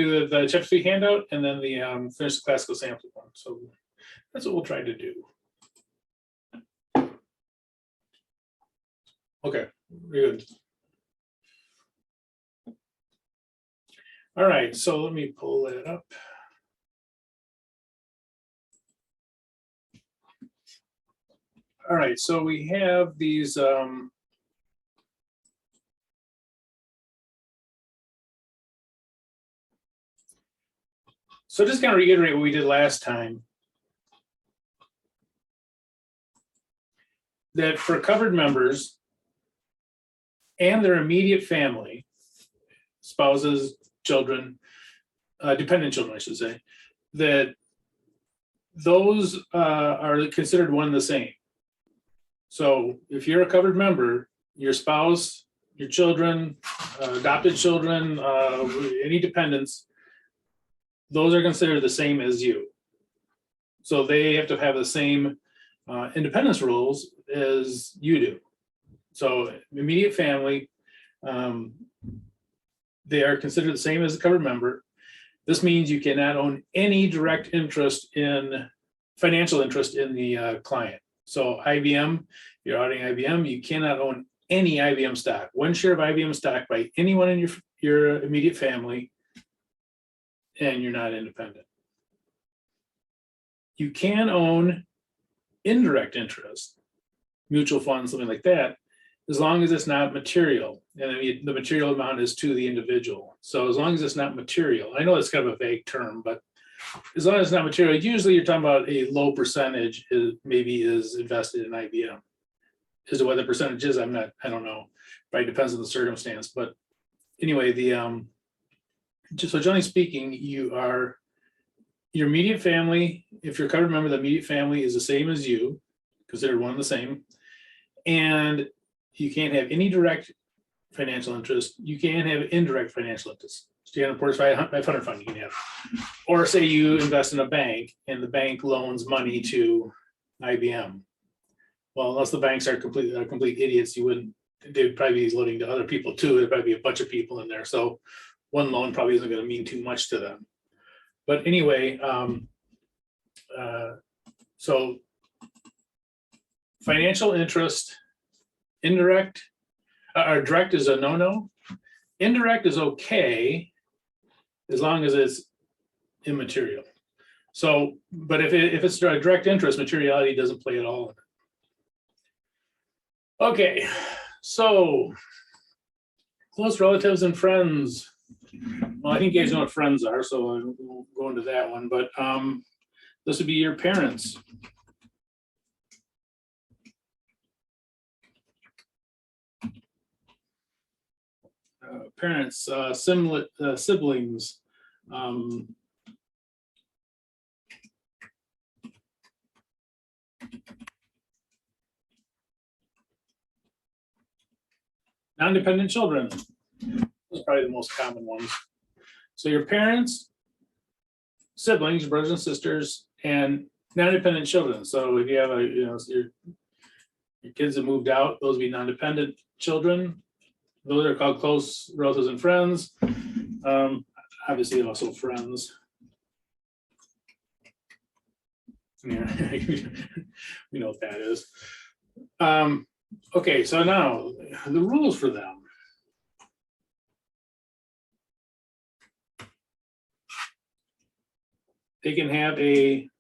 do the Chapter 3 handout and then the finish the classical sample one. So that's what we'll try to do. Okay, very good. All right, so let me pull that up. All right, so we have these so just kind of reiterate what we did last time. That for covered members and their immediate family, spouses, children, dependent children, I should say, that those are considered one and the same. So if you're a covered member, your spouse, your children, adopted children, any dependents, those are considered the same as you. So they have to have the same independence rules as you do. So immediate family, they are considered the same as a covered member. This means you cannot own any direct interest in financial interest in the client. So IBM, you're auditing IBM, you cannot own any IBM stock. One share of IBM stock by anyone in your immediate family, and you're not independent. You can own indirect interest, mutual funds, something like that, as long as it's not material. And I mean, the material amount is to the individual. So as long as it's not material, I know it's kind of a vague term, but as long as it's not material, usually you're talking about a low percentage maybe is invested in IBM. As to what the percentage is, I don't know. Right, depends on the circumstance. But anyway, so generally speaking, your immediate family, if you're a covered member, the immediate family is the same as you, considered one and the same. And you can't have any direct financial interest. You can have indirect financial interest. Standard Poor's 500 fund you can have. Or say you invest in a bank and the bank loans money to IBM. Well, unless the banks are complete idiots, they'd probably be loaning to other people too. There'd probably be a bunch of people in there. So one loan probably isn't going to mean too much to them. But anyway, so financial interest, indirect, or direct is a no-no. Indirect is okay as long as it's immaterial. So, but if it's a direct interest, materiality doesn't play at all. Okay, so close relatives and friends. Well, I think you guys know what friends are, so I won't go into that one, but this would be your parents. Parents, siblings, non-dependent children. Those are probably the most common ones. So your parents, siblings, brothers and sisters, and non-dependent children. So if you have your kids that moved out, those would be non-dependent children. Those are called close relatives and friends. Obviously, also friends. Yeah, we know what that is. Okay, so now the rules for them. They can have a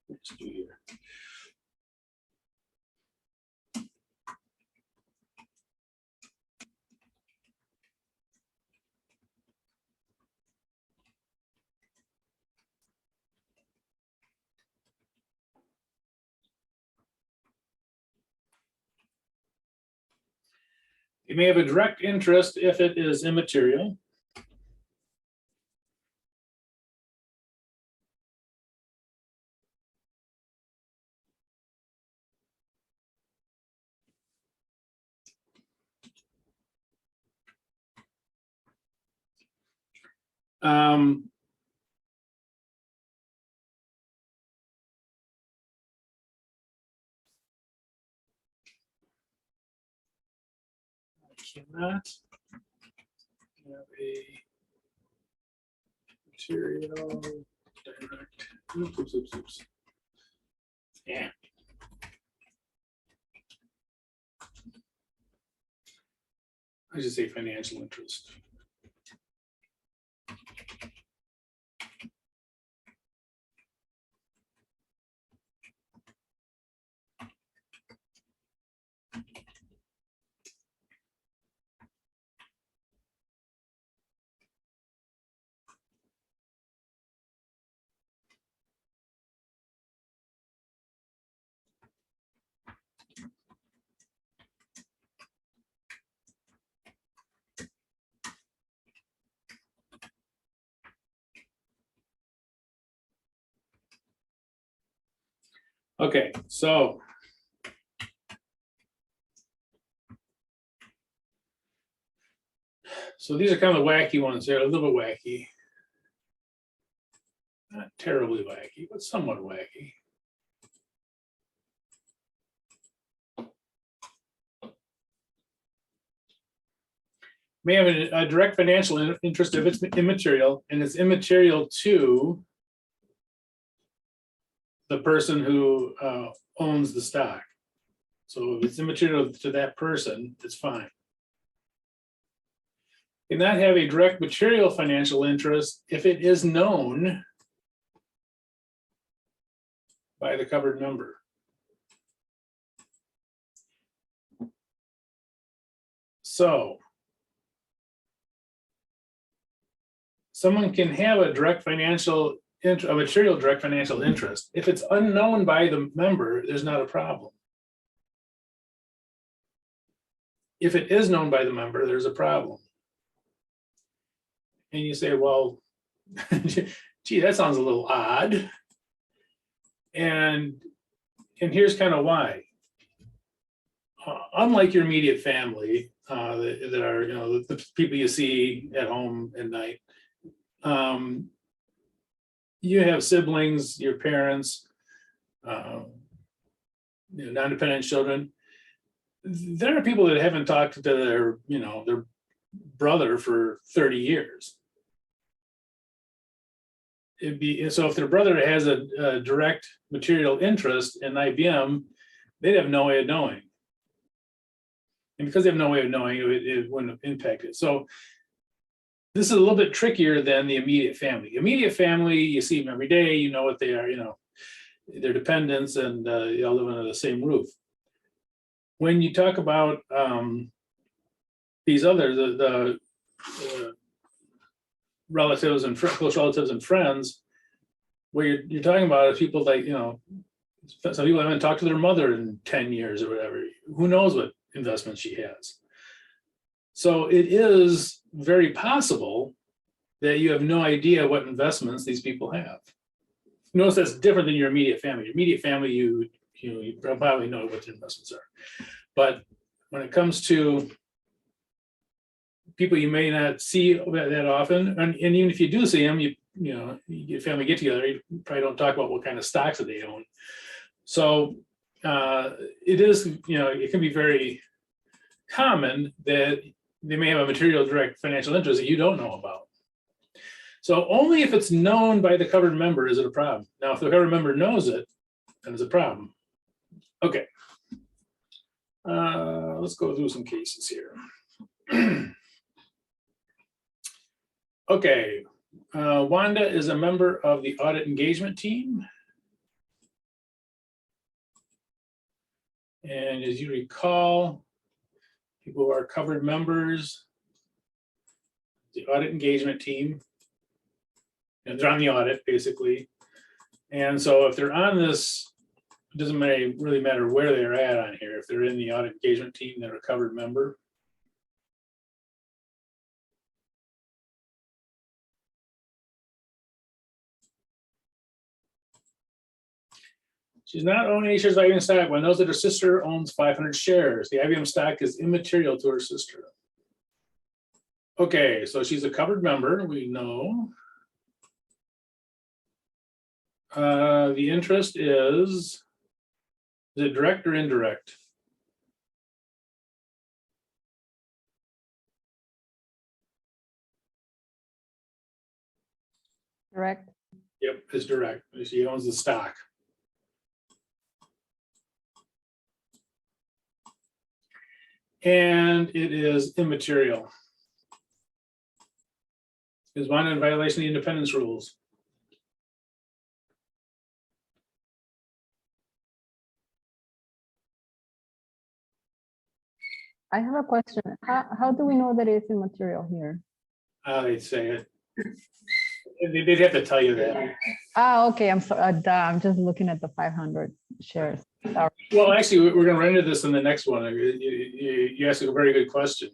let's do here. You may have a direct interest if it is immaterial. cannot have a material direct. Oops. Yeah. I just say financial interest. Okay, so these are kind of the wacky ones. They're a little bit wacky. Not terribly wacky, but somewhat wacky. May have a direct financial interest if it's immaterial, and it's immaterial to the person who owns the stock. So if it's immaterial to that person, it's fine. Cannot have a direct material financial interest if it is known by the covered member. So someone can have a material direct financial interest. If it's unknown by the member, there's not a problem. If it is known by the member, there's a problem. And you say, well, gee, that sounds a little odd. And here's kind of why. Unlike your immediate family, that are, the people you see at home at night, you have siblings, your parents, non-dependent children. There are people that haven't talked to their brother for 30 years. So if their brother has a direct material interest in IBM, they'd have no way of knowing. And because they have no way of knowing, it wouldn't impact it. So this is a little bit trickier than the immediate family. Immediate family, you see them every day, you know what they are, their dependents, and you all live under the same roof. When you talk about these other, the relatives and close relatives and friends, where you're talking about is people like, some people haven't talked to their mother in 10 years or whatever. Who knows what investment she has? So it is very possible that you have no idea what investments these people have. Notice that's different than your immediate family. Your immediate family, you probably know what their investments are. But when it comes to people you may not see that often, and even if you do see them, your family get together, you probably don't talk about what kind of stocks that they own. So it is, it can be very common that they may have a material direct financial interest that you don't know about. So only if it's known by the covered member is it a problem. Now, if the covered member knows it, then it's a problem. Okay. Let's go through some cases here. Okay. Wanda is a member of the audit engagement team. And as you recall, people who are covered members, the audit engagement team, and they're on the audit basically. And so if they're on this, it doesn't really matter where they're at on here. If they're in the audit engagement team, they're a covered member. She's not owning any shares of IBM stock, but knows that her sister owns 500 shares. The IBM stock is immaterial to her sister. Okay, so she's a covered member, we know. The interest is it direct or indirect? Correct. Yep, it's direct. She owns the stock. And it is immaterial. Is one in violation of the independence rules. I have a question. How do we know that it's immaterial here? They'd say it. They'd have to tell you that. Okay. I'm sorry. I'm just looking at the 500 shares. Sorry. Well, actually, we're going to run into this in the next one. You asked a very good question.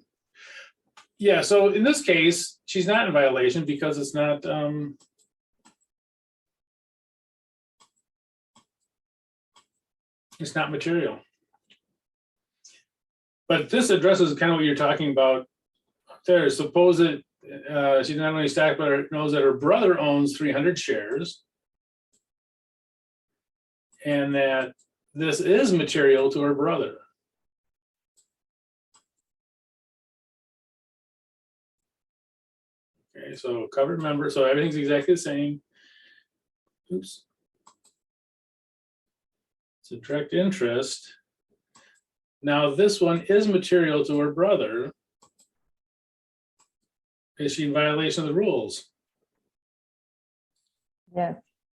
Yeah, so in this case, she's not in violation because it's not. It's not material. But this addresses kind of what you're talking about there. Suppose that she's not only stock, but knows that her brother owns 300 shares. And that this is material to her brother. Okay, so covered member, so everything's exactly the same. Oops. It's a direct interest. Now this one is material to her brother. Is she in violation of the rules? Yes.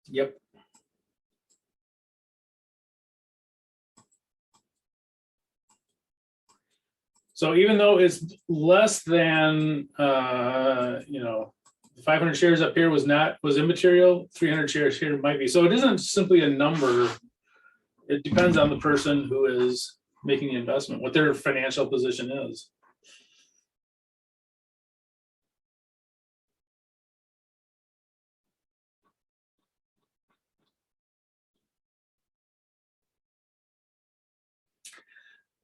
Yep. So even though it's less than, 500 shares up here was immaterial, 300 shares here might be. So it isn't simply a number. It depends on the person who is making the investment, what their financial position is.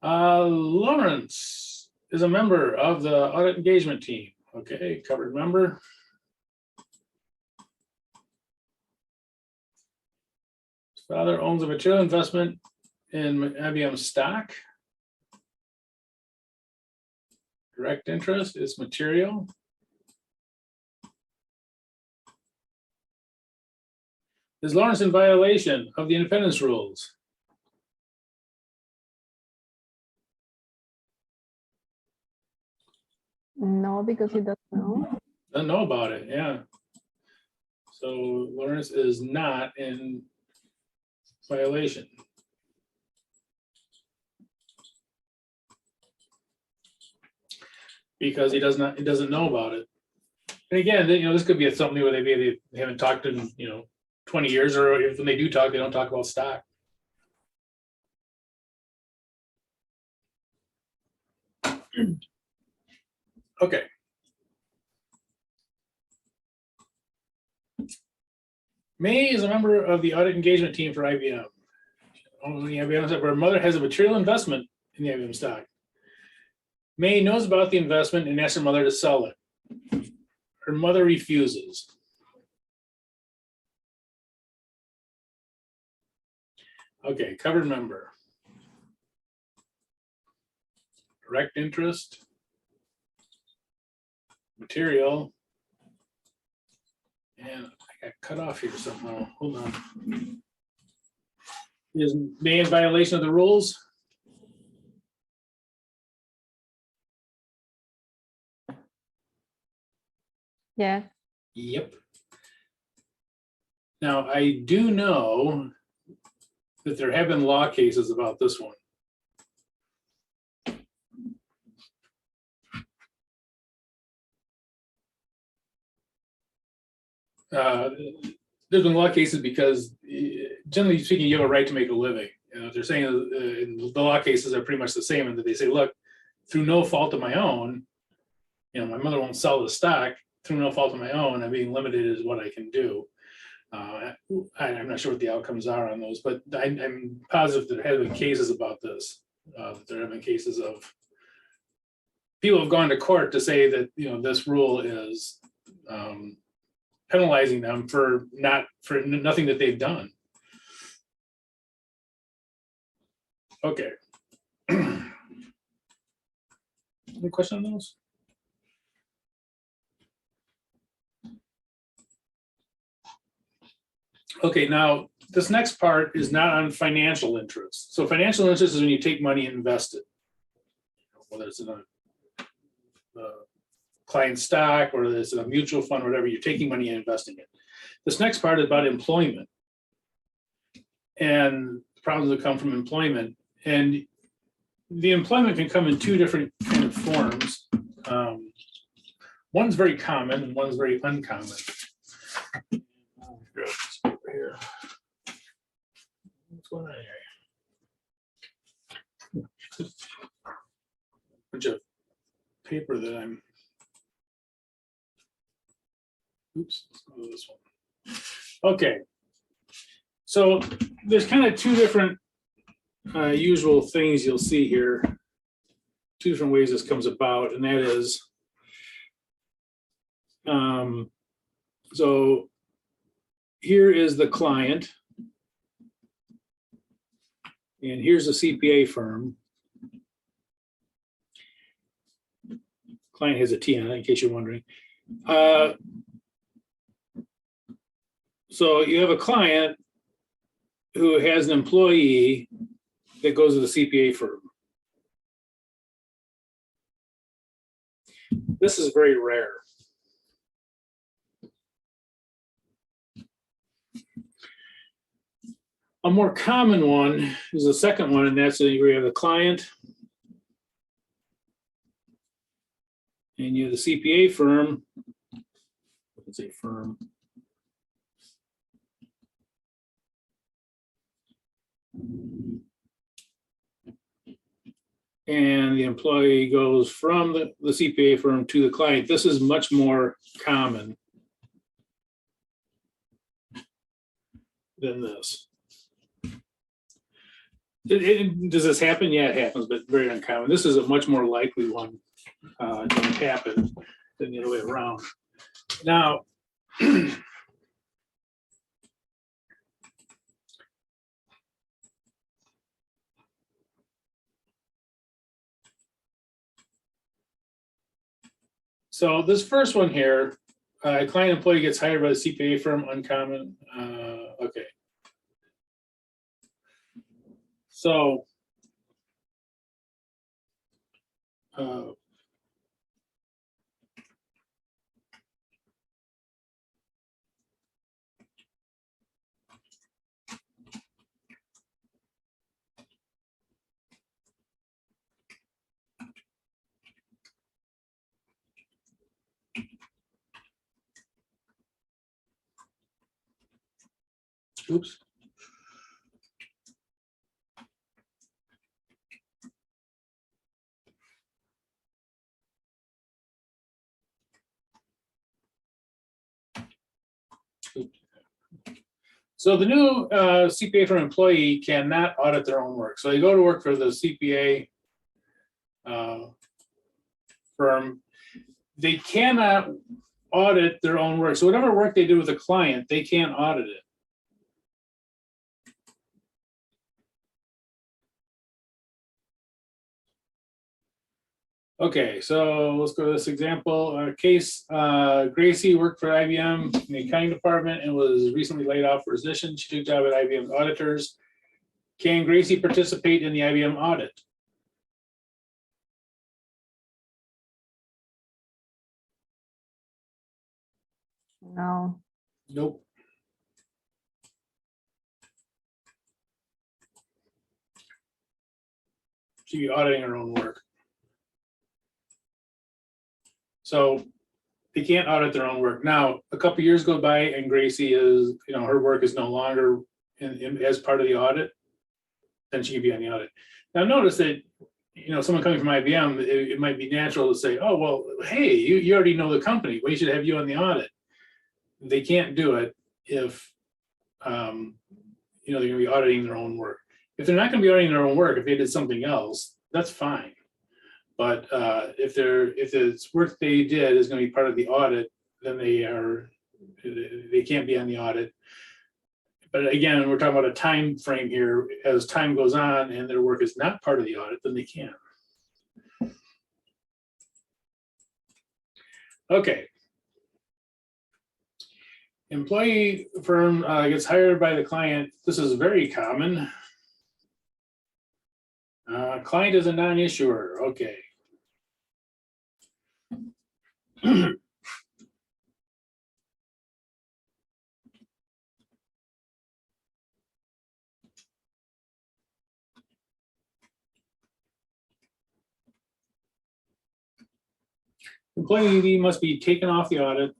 Lawrence is a member of the audit engagement team. Okay, covered member. His father owns a material investment in IBM stock. Direct interest is material. Is Lawrence in violation of the independence rules? No, because he doesn't know. Doesn't know about it, yeah. So Lawrence is not in violation. Because he doesn't know about it. And again, this could be something where they haven't talked in 20 years, or if when they do talk, they don't talk about stock. Okay. May is a member of the audit engagement team for IBM. Her mother has a material investment in the IBM stock. May knows about the investment and asks her mother to sell it. Her mother refuses. Okay, covered member. Direct interest. Material. And I got cut off here somehow. Hold on. Is May in violation of the rules? Yeah. Yep. Now, I do know that there have been law cases about this one. There's been law cases because, generally speaking, you have a right to make a living. They're saying the law cases are pretty much the same, and that they say, look, through no fault of my own, my mother won't sell the stock. Through no fault of my own, I'm being limited is what I can do. I'm not sure what the outcomes are on those, but I'm positive there have been cases about this. There have been cases of people have gone to court to say that this rule is penalizing them for nothing that they've done. Okay. Any question on those? Okay, now this next part is not on financial interest. So financial interest is when you take money and invest it, whether it's in a client stock or it's in a mutual fund, whatever, you're taking money and investing it. This next part is about employment and problems that come from employment. And the employment can come in two different kind of forms. One's very common and one's very uncommon. Here. What's going on here? Bunch of paper that I'm. Oops, let's go to this one. Okay. So there's kind of two different usual things you'll see here. Two different ways this comes about, and that is, so here is the client, and here's a CPA firm. Client has a T on it, in case you're wondering. So you have a client who has an employee that goes to the CPA firm. This is very rare. A more common one is the second one, and that's where you have the client and you have the CPA firm. It's a firm. And the employee goes from the CPA firm to the client. This is much more common than this. Does this happen? Yeah, it happens, but very uncommon. This is a much more likely one to happen than the other way around. Now, so this first one here, client employee gets hired by the CPA firm, uncommon. Okay. So, oops. So the new CPA firm employee cannot audit their own work. So they go to work for the CPA firm. They cannot audit their own work. So whatever work they do with a client, they can't audit it. Okay, so let's go to this example. Case, Gracie worked for IBM in the accounting department and was recently laid off for position. She took a job at IBM's auditors. Can Gracie participate in the IBM audit? No. Nope. She'd be auditing her own work. So they can't audit their own work. Now, a couple of years go by and Gracie is, her work is no longer as part of the audit, then she can be on the audit. Now notice that, someone coming from IBM, it might be natural to say, oh, well, hey, you already know the company. We should have you on the audit. They can't do it if, they're going to be auditing their own work. If they're not going to be auditing their own work, if they did something else, that's fine. But if it's work they did is going to be part of the audit, then they can't be on the audit. But again, we're talking about a time frame here. As time goes on and their work is not part of the audit, then they can. Okay. Employee firm gets hired by the client. This is very common. Client is a non-issuer. Okay. Employee must be taken off the audit.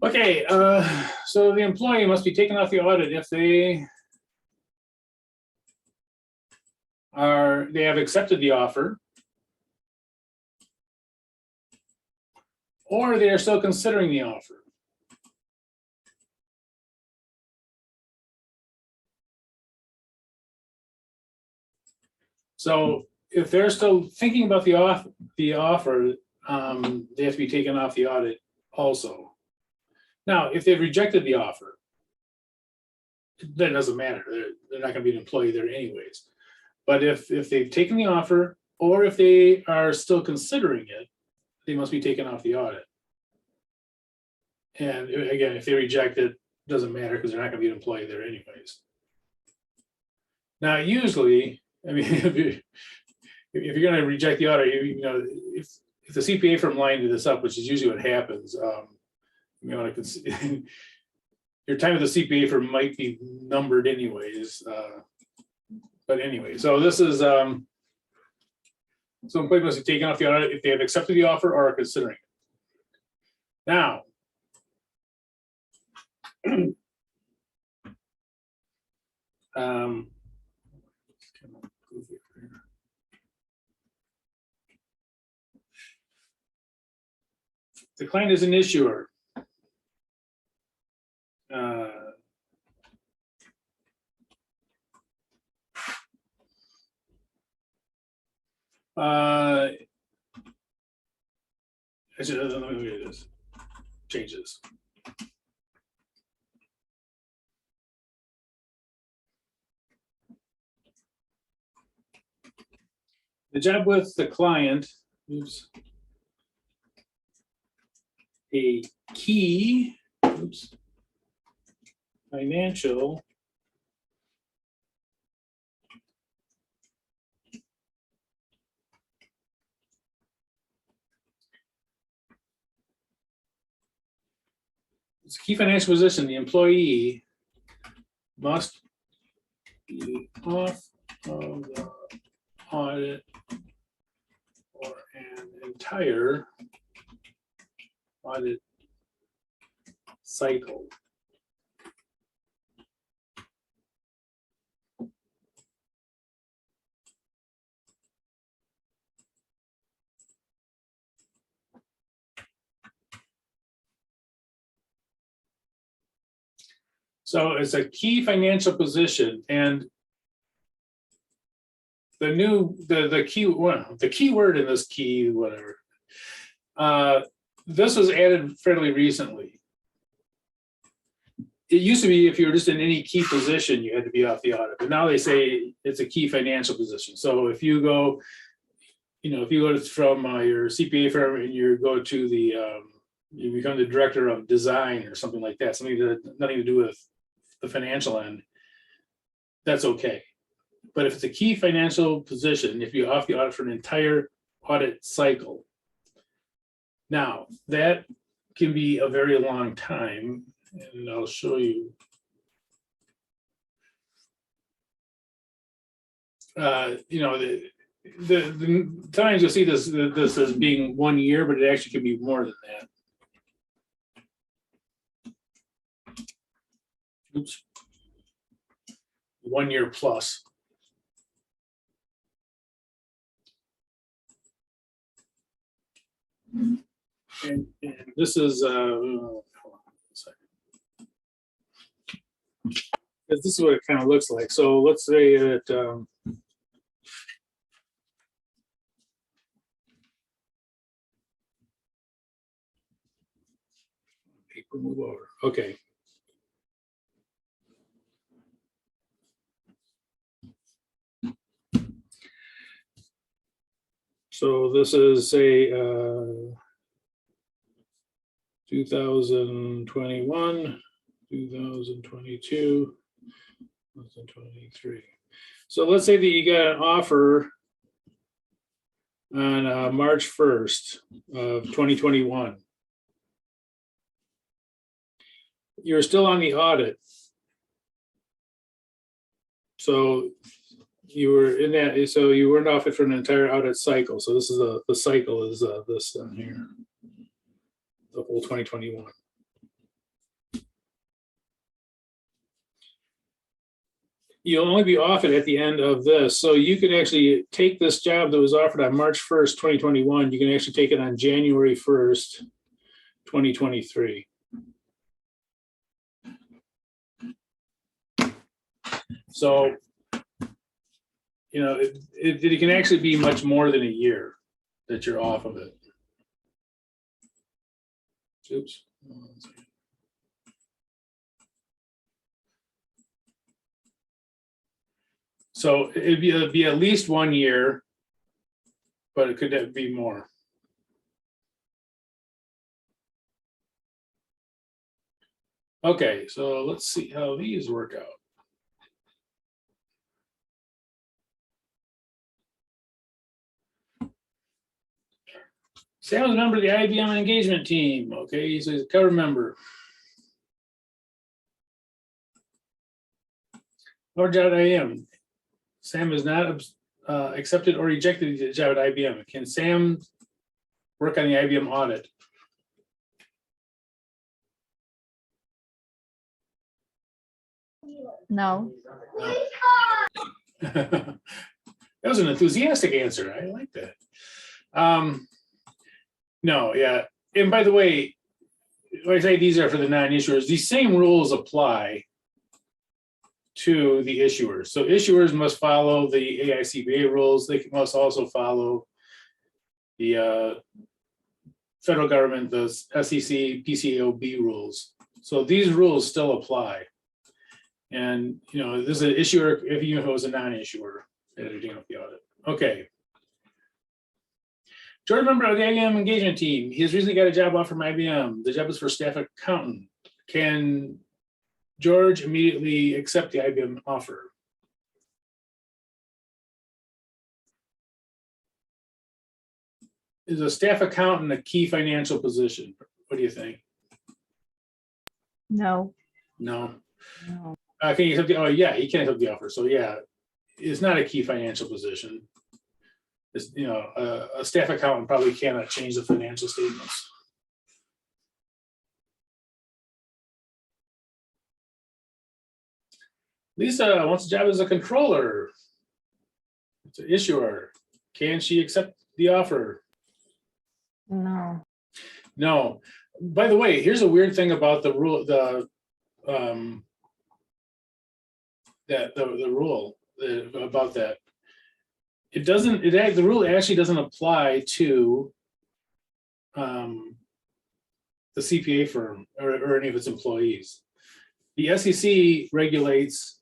Okay, so the employee must be taken off the audit if they have accepted the offer, or they are still considering the offer. So if they're still thinking about the offer, they have to be taken off the audit also. Now, if they've rejected the offer, that doesn't matter. They're not going to be an employee there anyways. But if they've taken the offer, or if they are still considering it, they must be taken off the audit. And again, if they reject it, doesn't matter because they're not going to be an employee there anyways. Now, usually, I mean, if you're going to reject the audit, you know, if the CPA firm lined this up, which is usually what happens, you know, your time with the CPA firm might be numbered anyways. But anyway, so this is so employee must be taken off the audit if they have accepted the offer or are considering it. Now, the client is an issuer. Actually, let me read this. Changes. The job with the client is a key financial it's a key financial position. The employee must be off of the audit for an entire audit cycle. So it's a key financial position, and the key word in this key whatever. This was added fairly recently. It used to be if you were just in any key position, you had to be off the audit, but now they say it's a key financial position. So if you go, you know, if you go from your CPA firm and you go to the, you become the director of design or something like that, something that has nothing to do with the financial end, that's okay. But if it's a key financial position, if you're off the audit for an entire audit cycle, now that can be a very long time, and I'll show you. You know, the times you'll see this as being 1 year, but it actually could be more than that. Oops. 1 year plus. And this is hold on a second. This is what it kind of looks like. So let's say that paper move over. Okay. So this is say 2021, 2022, 2023. So let's say that you got an offer on March 1st of 2021. You're still on the audit. So you were in that, so you weren't off it for an entire audit cycle. So this is the cycle is this down here, the whole 2021. You'll only be off it at the end of this. So you can actually take this job that was offered on March 1st, 2021. You can actually take it on January 1st, 2023. So, you know, it can actually be much more than a year that you're off of it. Oops. So it'd be at least 1 year, but it could be more. Okay, so let's see how these work out. Sam was a member of the IBM engagement team. Okay, he's a cover member. Or job at IBM. Sam is not accepted or rejected the job at IBM. Can Sam work on the IBM audit? No. That was an enthusiastic answer. I like that. No, yeah. And by the way, when I say these are for the non-issuers, these same rules apply to the issuers. So issuers must follow the AICPA rules. They must also follow the federal government, the SEC, PCAOB rules. So these rules still apply. And, you know, this is an issuer, even if it was a non-issuer, editing of the audit. Okay. George, member of the IBM engagement team. He has recently got a job offer from IBM. The job is for staff accountant. Can George immediately accept the IBM offer? Is a staff accountant a key financial position? What do you think? No. No. No. Can you accept the, oh yeah, he can accept the offer. So yeah, it's not a key financial position. It's, you know, a staff accountant probably cannot change the financial statements. Lisa wants a job as a controller. It's an issuer. Can she accept the offer? No. No. By the way, here's a weird thing about the rule. The rule about that. It doesn't. The rule actually doesn't apply to the CPA firm or any of its employees. The SEC regulates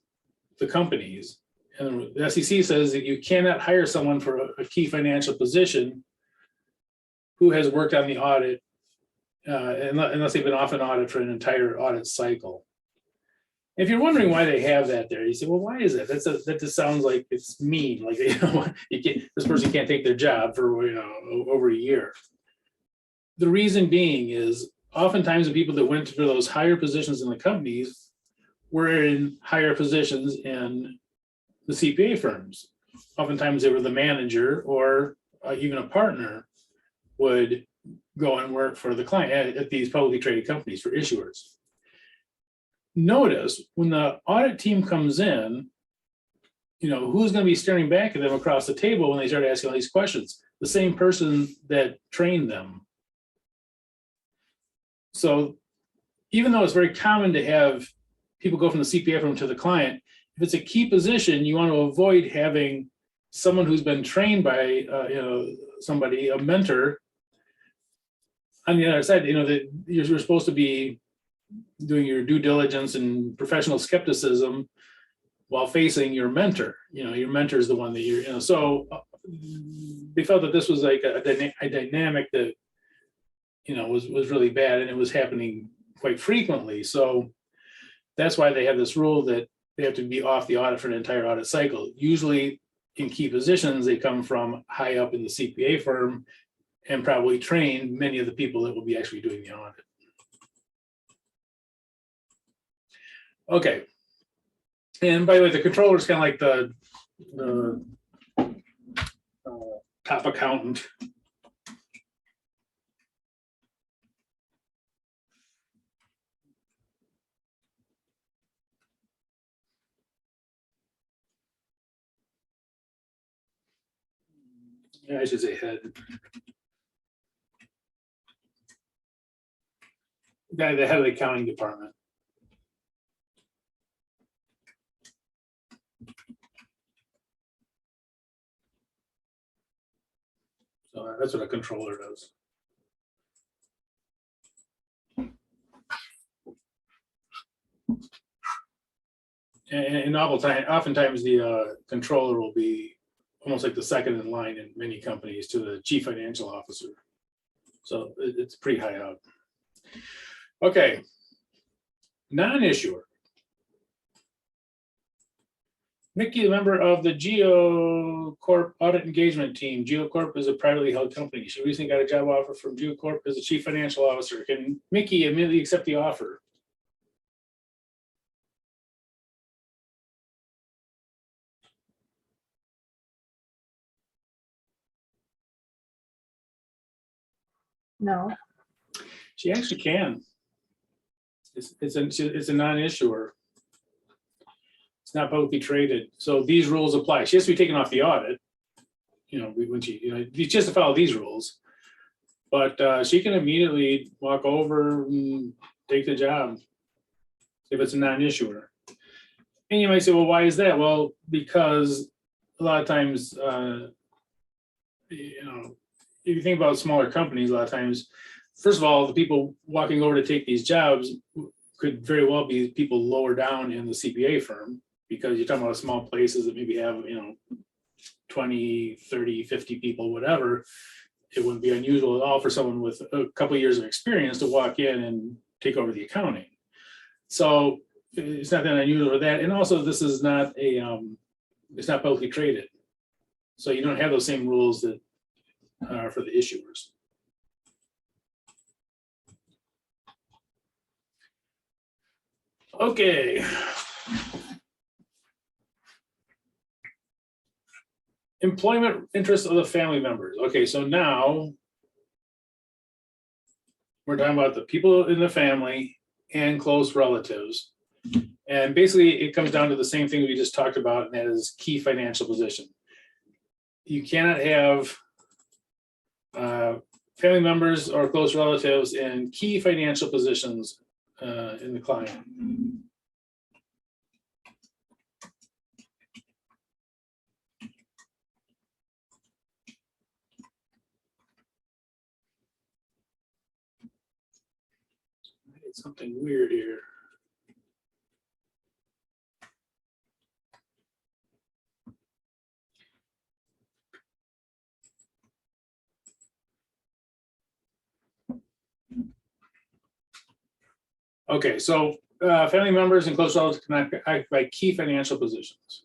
the companies, and the SEC says that you cannot hire someone for a key financial position who has worked on the audit unless they've been off an audit for an entire audit cycle. If you're wondering why they have that there, you say, well, why is that? That just sounds like it's mean. Like, you know, this person can't take their job for, you know, over a year. The reason being is oftentimes the people that went for those higher positions in the companies were in higher positions in the CPA firms. oftentimes they were the manager or even a partner would go and work for the client at these publicly traded companies for issuers. Notice when the audit team comes in, who's going to be staring back at them across the table when they start asking all these questions? The same person that trained them. So even though it's very common to have people go from the CPA firm to the client, if it's a key position, you want to avoid having someone who's been trained by somebody, a mentor, on the other side. That you're supposed to be doing your due diligence and professional skepticism while facing your mentor. Your mentor is the one that you're. So they felt that this was like a dynamic that was really bad, and it was happening quite frequently. So that's why they have this rule that they have to be off the audit for an entire audit cycle. Usually in key positions, they come from high up in the CPA firm and probably trained many of the people that will be actually doing the audit. Okay. And by the way, the controller is kind of like the top accountant. Yeah, I should say head. The head of the accounting department. So that's what a controller does. And oftentimes the controller will be almost like the second in line in many companies to the chief financial officer. So it's pretty high up. Okay, non-issuer. Mickey, a member of the GeoCorp audit engagement team. GeoCorp is a privately held company. She recently got a job offer from GeoCorp as a chief financial officer. Can Mickey immediately accept the offer? No. She actually can. It's a non-issuer. It's not publicly traded, so these rules apply. She has to be taken off the audit. When she has to follow these rules, but she can immediately walk over and take the job if it's a non-issuer. And you might say, well, why is that? Well, because a lot of times, if you think about smaller companies, a lot of times, first of all, the people walking over to take these jobs could very well be people lower down in the CPA firm, because you're talking about small places that maybe have 20, 30, 50 people, whatever. It wouldn't be unusual at all for someone with a couple of years of experience to walk in and take over the accounting. So it's not that unusual for that. And also, this is not it's not publicly traded, so you don't have those same rules that are for the issuers. Okay. Employment interests of the family members. Okay, so now we're talking about the people in the family and close relatives. And basically it comes down to the same thing we just talked about, and that is key financial position. You cannot have family members or close relatives in key financial positions in the client. It's something weird here. Okay, so family members and close relatives can act by key financial positions.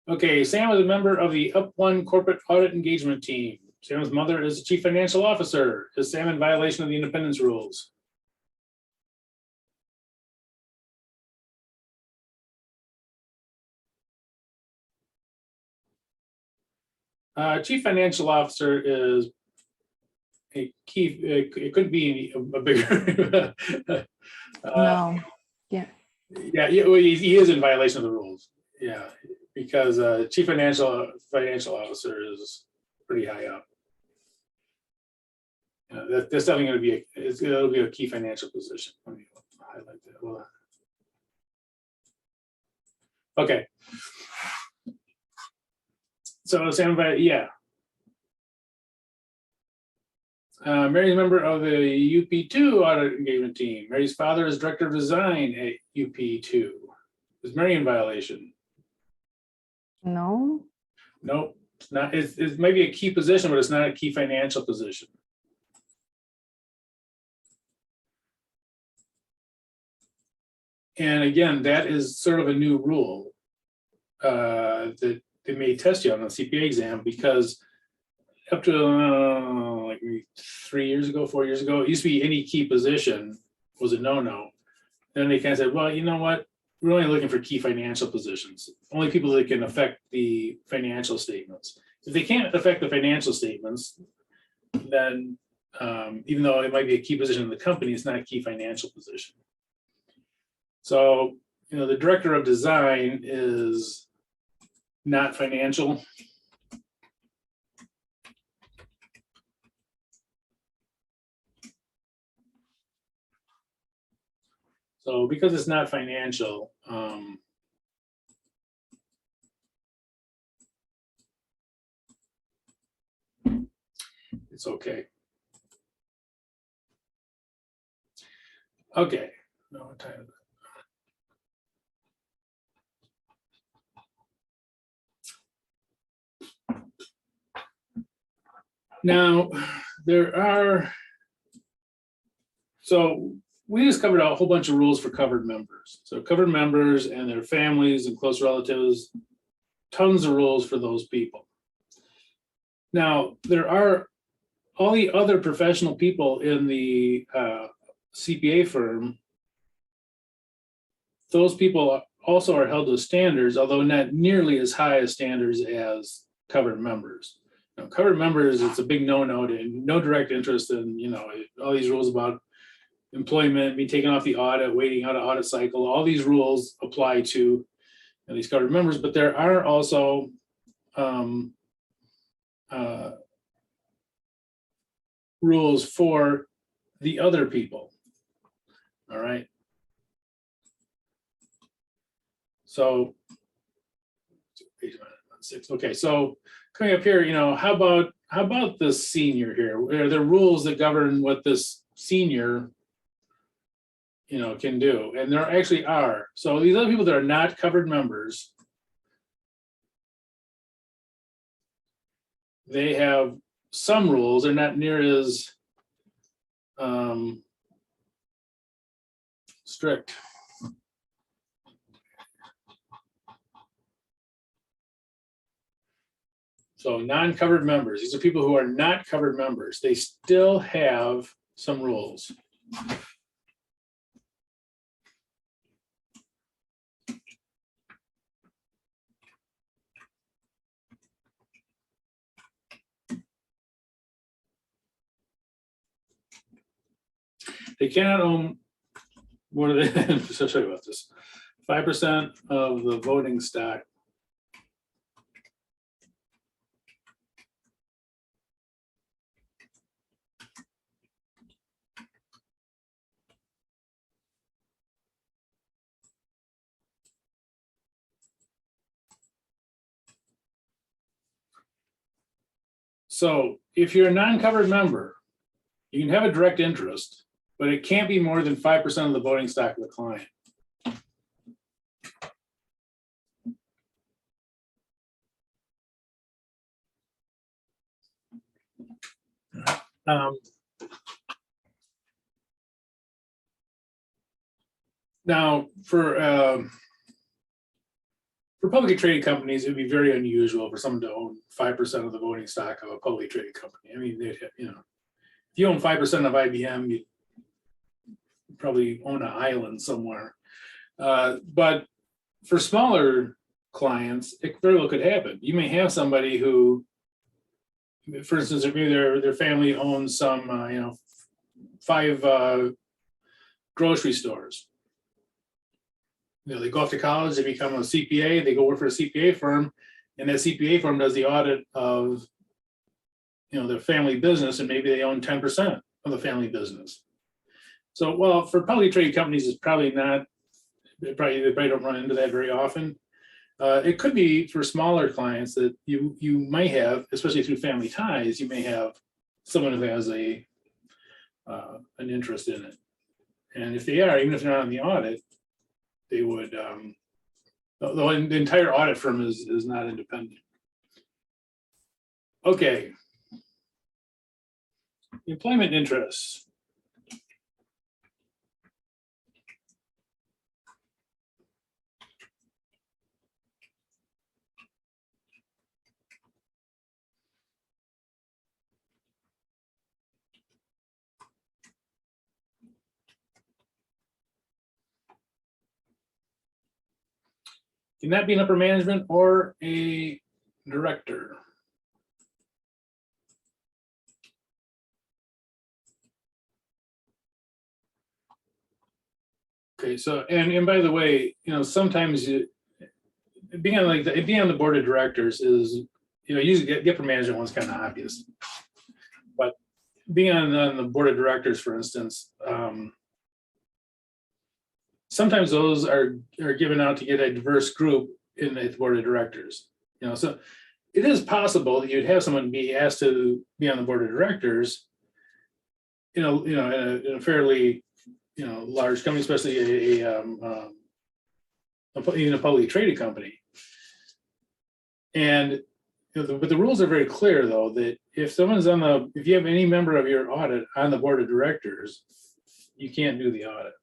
Okay, Sam is a member of the Up One corporate audit engagement team. Sam's mother is the chief financial officer. Is Sam in violation of the independence rules? Chief Financial Officer is a key, it couldn't be a bigger. No, yeah, Yeah, well, he is in violation of the rules. Yeah, because Chief Financial Officer is pretty high up. That's definitely going to be it'll be a key financial position. Let me highlight that. Hold on. Okay. So Sam, yeah. Mary's a member of the UP2 audit engagement team. Mary's father is director of design at UP2. Is Mary in violation? no, Nope, it's not. It's maybe a key position, but it's not a key financial position. And again, that is sort of a new rule that they may test you on the CPA exam, because up to like maybe 3 years ago, 4 years ago, it used to be any key position was a no-no. Then they kind of said, well, you know what? We're only looking for key financial positions. Only people that can affect the financial statements. If they can't affect the financial statements, then even though it might be a key position in the company, it's not a key financial position. So, the director of design is not financial. So because it's not financial, it's okay. Okay. No, what time is it? Now, so we just covered a whole bunch of rules for covered members. So covered members and their families and close relatives, tons of rules for those people. Now, there are all the other professional people in the CPA firm. Those people also are held to standards, although not nearly as high as standards as covered members. Covered members, it's a big no-no, no direct interest in, all these rules about employment, being taken off the audit, waiting out an audit cycle. All these rules apply to these covered members, but there are also rules for the other people. All right. So, okay, so coming up here, how about this senior here? Are there rules that govern what this senior, can do? And there actually are. So these other people that are not covered members, they have some rules. They're not near as strict. So non-covered members, these are people who are not covered members. They still have some rules. They cannot own more than, so sorry about this, 5% of the voting stock. So if you're a non-covered member, you can have a direct interest, but it can't be more than 5% of the voting stock of the client. Now, for publicly traded companies, it would be very unusual for someone to own 5% of the voting stock of a publicly traded company. I mean, they'd have, if you own 5% of IBM, you probably own an island somewhere. But for smaller clients, it very well could happen. You may have somebody who for instance, maybe their family owns some, 5 grocery stores. They go off to college, they become a CPA, they go work for a CPA firm, and that CPA firm does the audit of, their family business, and maybe they own 10% of the family business. So, well, for publicly traded companies, it's probably not, they probably don't run into that very often. It could be for smaller clients that you might have, especially through family ties, you may have someone who has an interest in it. And if they are, even if they're not on the audit, they would, the entire audit firm is not independent. Okay. Employment interests. Can that be an upper management or a director? Okay, so and by the way, sometimes being on the board of directors is, usually the upper management one's kind of obvious, but being on the board of directors, for instance, sometimes those are given out to get a diverse group in the board of directors. So it is possible that you'd have someone be asked to be on the board of directors, in a fairly, large company, especially even a publicly traded company. And but the rules are very clear, though, that if you have any member of your audit on the board of directors, you can't do the audit.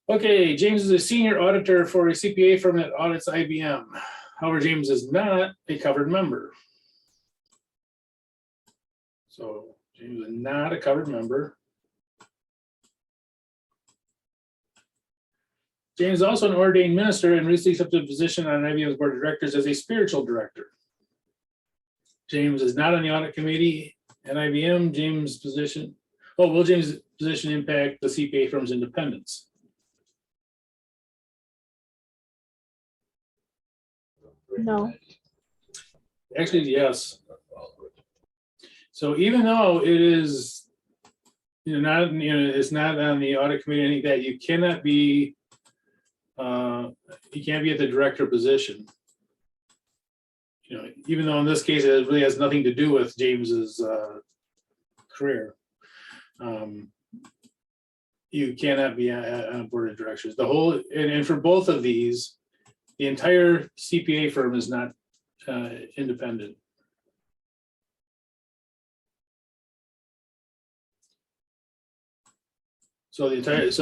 Okay, James is a senior auditor for a CPA firm that audits IBM. However, James is not a covered member. So James is not a covered member. James is also an ordained minister and recently accepted a position on IBM's board of directors as a spiritual director. James is not on the audit committee at IBM. Will James' position impact the CPA firm's independence? No. Actually, yes. So even though it is, it's not on the audit committee, any of that, you cannot be, you can't be at the director position. Even though in this case it really has nothing to do with James's career, you cannot be on a board of directors. The whole and for both of these, the entire CPA firm is not independent. So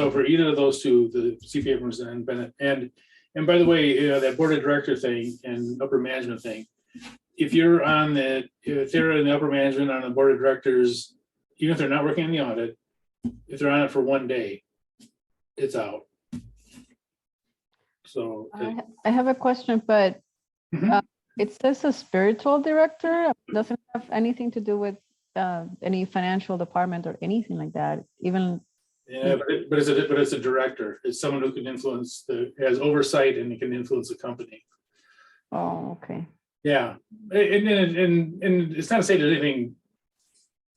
for either of those two, the CPA firm is not independent. And by the way, that board of director thing and upper management thing, if they're in the upper management on the board of directors, even if they're not working on the audit, if they're on it for one day, it's out. So I have a question, but Mhm. It says a spiritual director. Doesn't have anything to do with any financial department or anything like that. Even yeah, but it's a director. It's someone who can has oversight and can influence the company. oh, okay. Yeah, and it's not to say there's anything,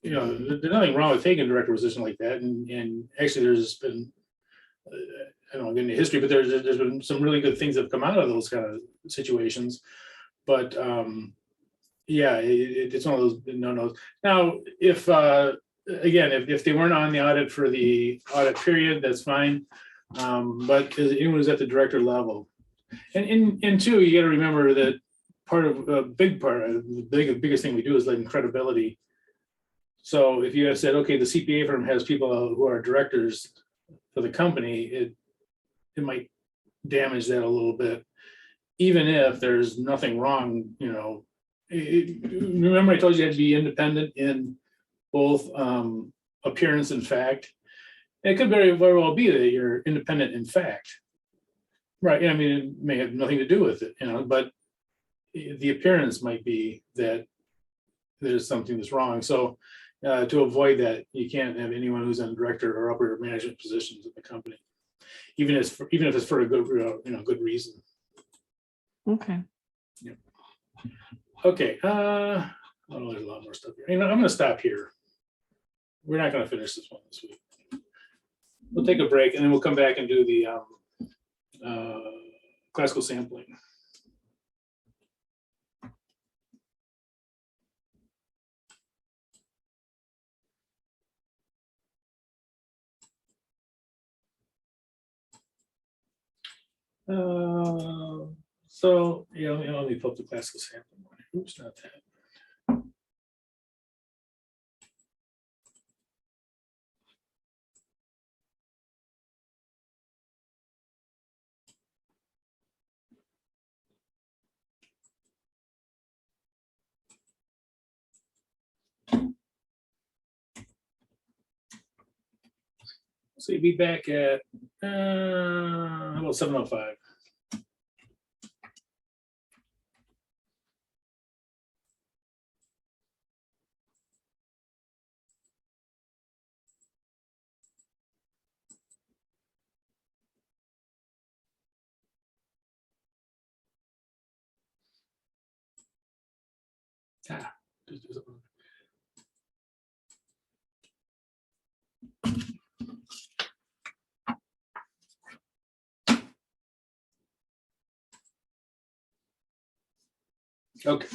there's nothing wrong with taking a director position like that. And actually, there's been, I don't want to get into history, but there's been some really good things that have come out of those kind of situations. But yeah, it's one of those no-nos. Now, if if they weren't on the audit for the audit period, that's fine. But it was at the director level, and two, you got to remember that the biggest thing we do is like credibility. So if you have said, okay, the CPA firm has people who are directors for the company, it might damage that a little bit, even if there's nothing wrong. Remember I told you you had to be independent in both appearance and fact. And it could very well be that you're independent in fact, Right, I mean, it may have nothing to do with it, but the appearance might be that there's something that's wrong. So to avoid that, you can't have anyone who's in director or upper management positions in the company, even if it's for a good, good reason. Okay. Yeah. Okay. Oh, there's a lot more stuff here. I'm going to stop here. We're not going to finish this one this week. We'll take a break and then we'll come back and do the classical sampling. So, let me pull up the classical sampling one. Oops, not that. So you'll be back at about 7:05. Just do something. Okay.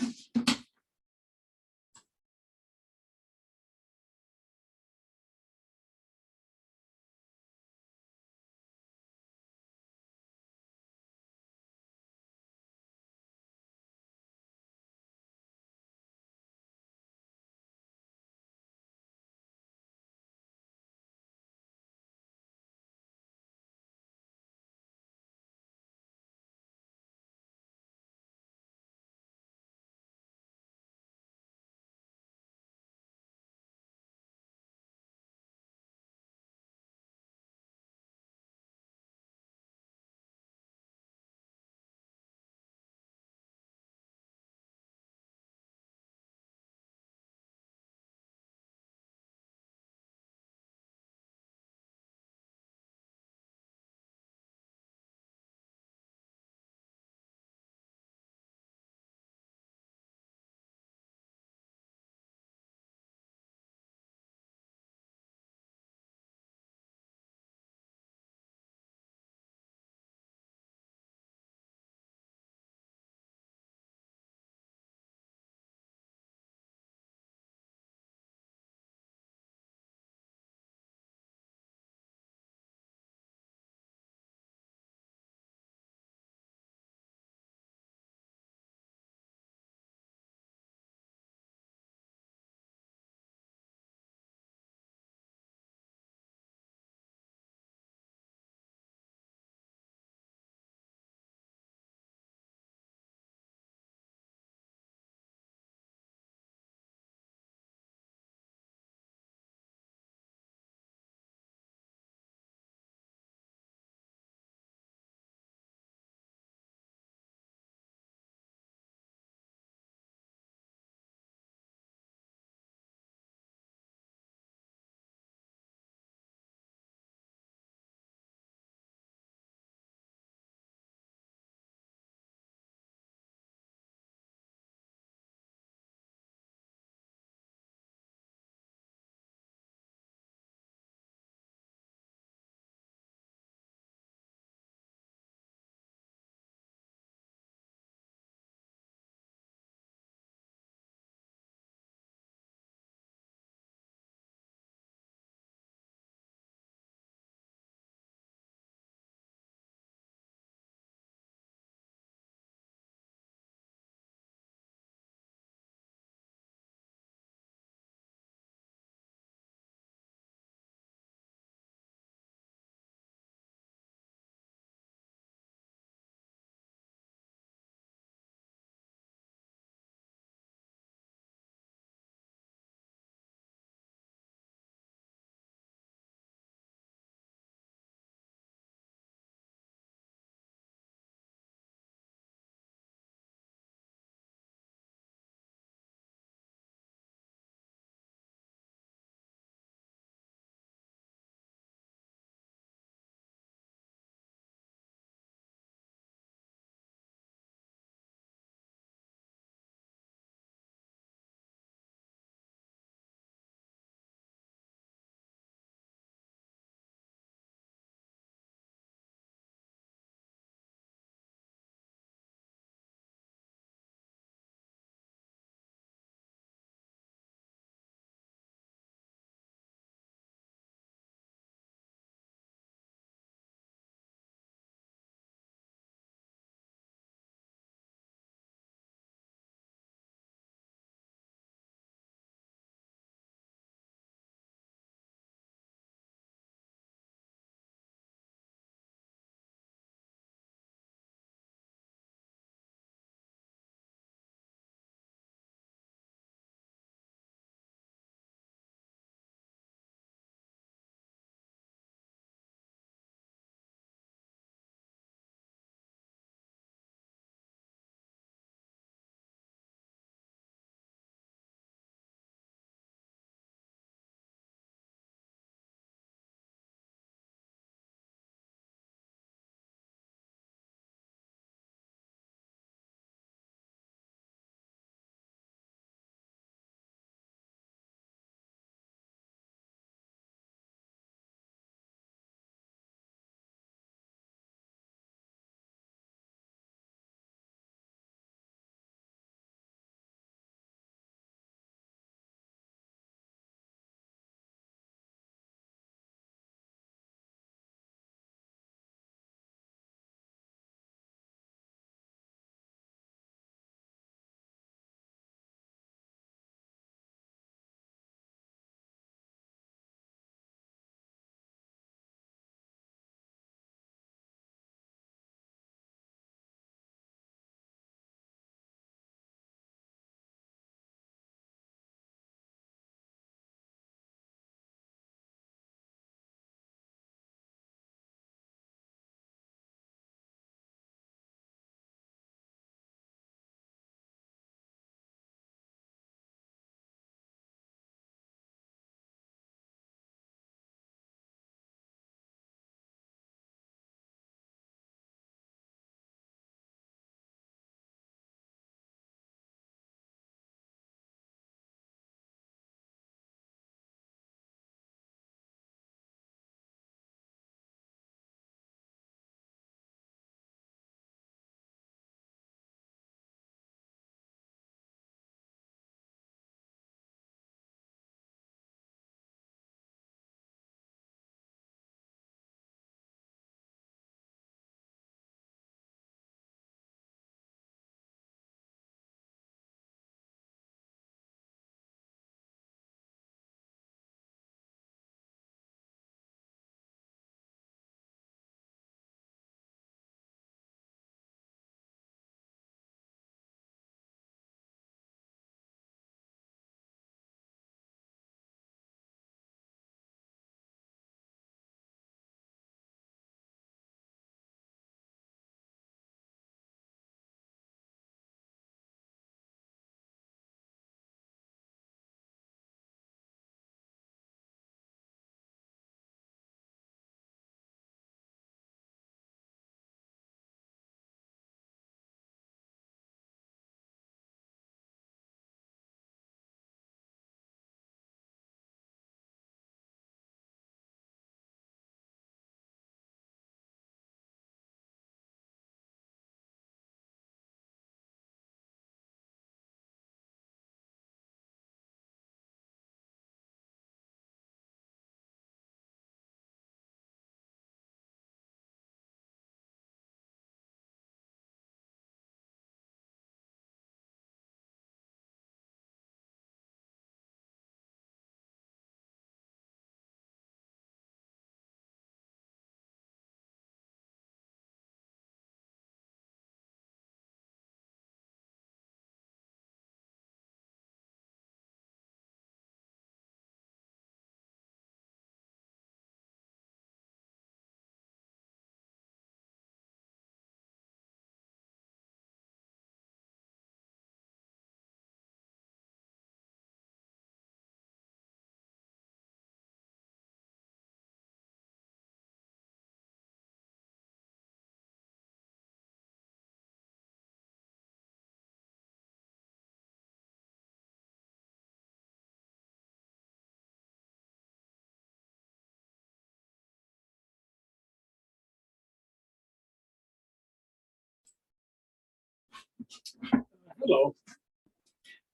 Hello.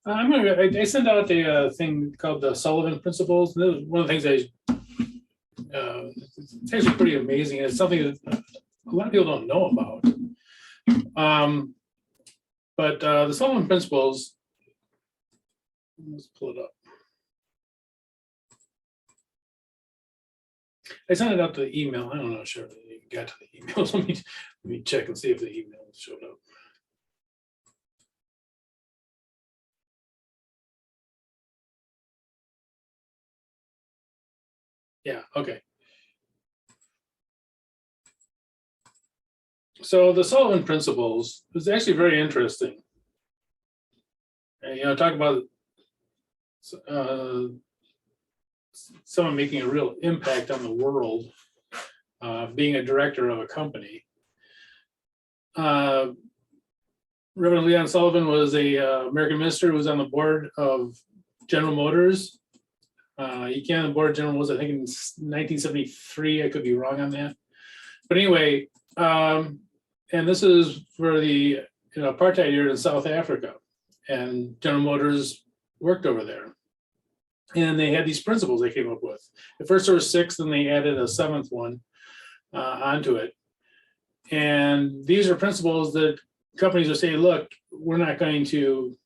I sent out a thing called the Sullivan Principles. This is one of the things it's actually pretty amazing. It's something that a lot of people don't know about. But the Sullivan Principles, let's pull it up. I sent it out to the email. I don't know, sure if you got to the emails. Let me check and see if the email showed up. Yeah, okay. So the Sullivan Principles is actually very interesting. And, talk about someone making a real impact on the world, being a director of a company. Reverend Leon Sullivan was a American minister who was on the board of General Motors. He came on the board of General Motors, I think in 1973. I could be wrong on that. But anyway, and this is for the apartheid era in South Africa. And General Motors worked over there. And they had these principles they came up with. At first there were 6, then they added a 7th one onto it. And these are principles that companies are saying, look, we're not going to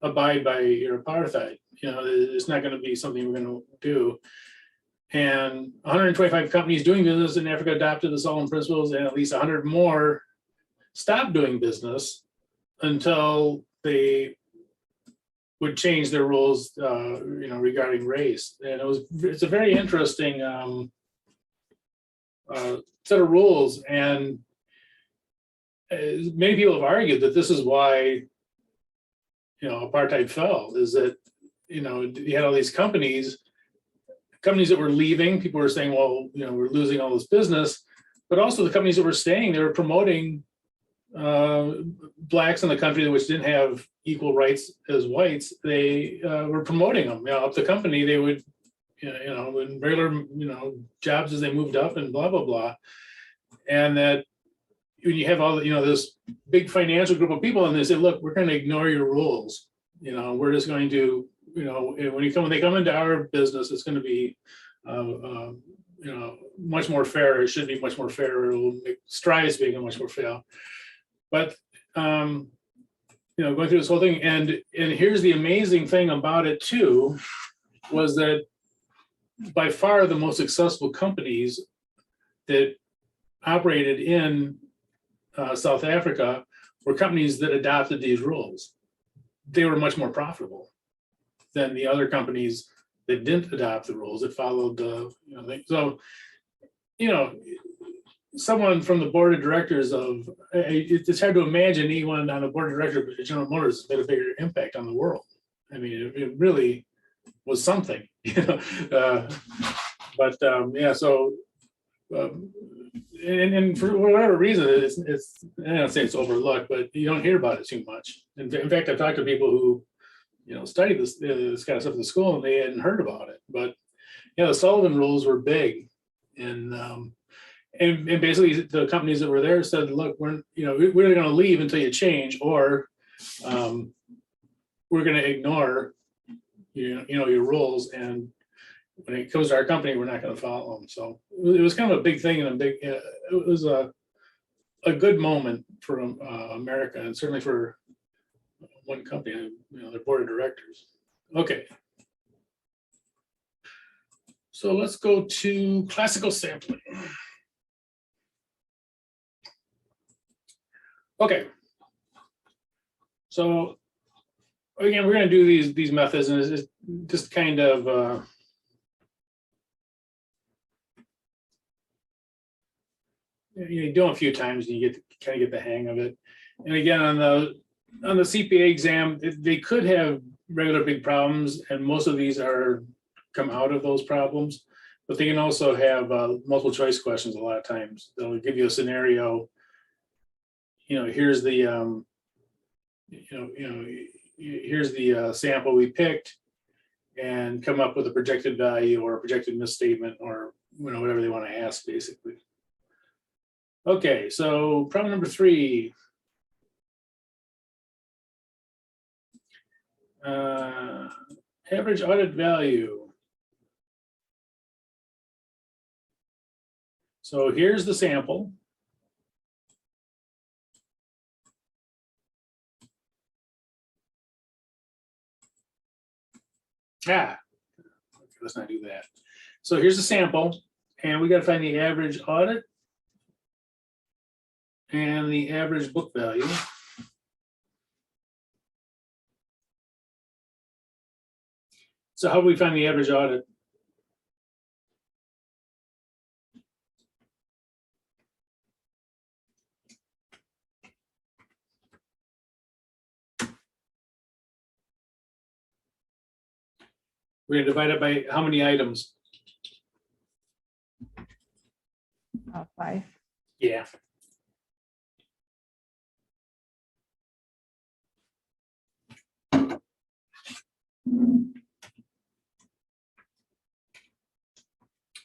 abide by your apartheid. It's not going to be something we're going to do. And 125 companies doing business in Africa adopted the Sullivan Principles, and at least 100 more stopped doing business until they would change their rules, regarding race. And it's a very interesting set of rules. And many people have argued that this is why, apartheid fell, is that, you had all these companies that were leaving. People were saying, well, we're losing all this business, but also the companies that were staying, they were promoting blacks in the country which didn't have equal rights as whites. They were promoting them. Up the company, they would, in regular, jobs as they moved up and blah, blah, blah. And that when you have all this big financial group of people and they say, look, we're going to ignore your rules. We're just going to, when they come into our business, it's going to be, much more fair. It should be much more fair. It will make strides being much more fair. But, going through this whole thing, and here's the amazing thing about it too, was that by far the most successful companies that operated in South Africa were companies that adopted these rules. They were much more profitable than the other companies that didn't adopt the rules, that followed the thing. So, someone from the board of directors of, it's hard to imagine anyone on the board of directors of General Motors made a bigger impact on the world. I mean, it really was something, but yeah, so, and for whatever reason, it's I don't say it's overlooked, but you don't hear about it too much. In fact, I've talked to people who, studied this kind of stuff in the school, and they hadn't heard about it. But the Sullivan rules were big, and basically the companies that were there said, look, we're going to leave until you change, or we're going to ignore your rules, and when it comes to our company, we're not going to follow them. So it was kind of a big thing, and it was a good moment for America, and certainly for one company, their board of directors. Okay. So let's go to classical sampling. Okay. So again, we're going to do these methods, and it's just kind of you do them a few times and you kind of get the hang of it. And again, on the CPA exam, they could have regular big problems, and most of these come out of those problems, but they can also have multiple choice questions. A lot of times they'll give you a scenario. Here's the here's the sample we picked, and come up with a projected value or a projected misstatement, or whatever they want to ask, basically. Okay, so problem number 3. Average audit value. So here's the sample. Okay, let's not do that. So here's the sample, and we got to find the average audit and the average book value. So how do we find the average audit? We're gonna divide it by how many items? 5. Yeah.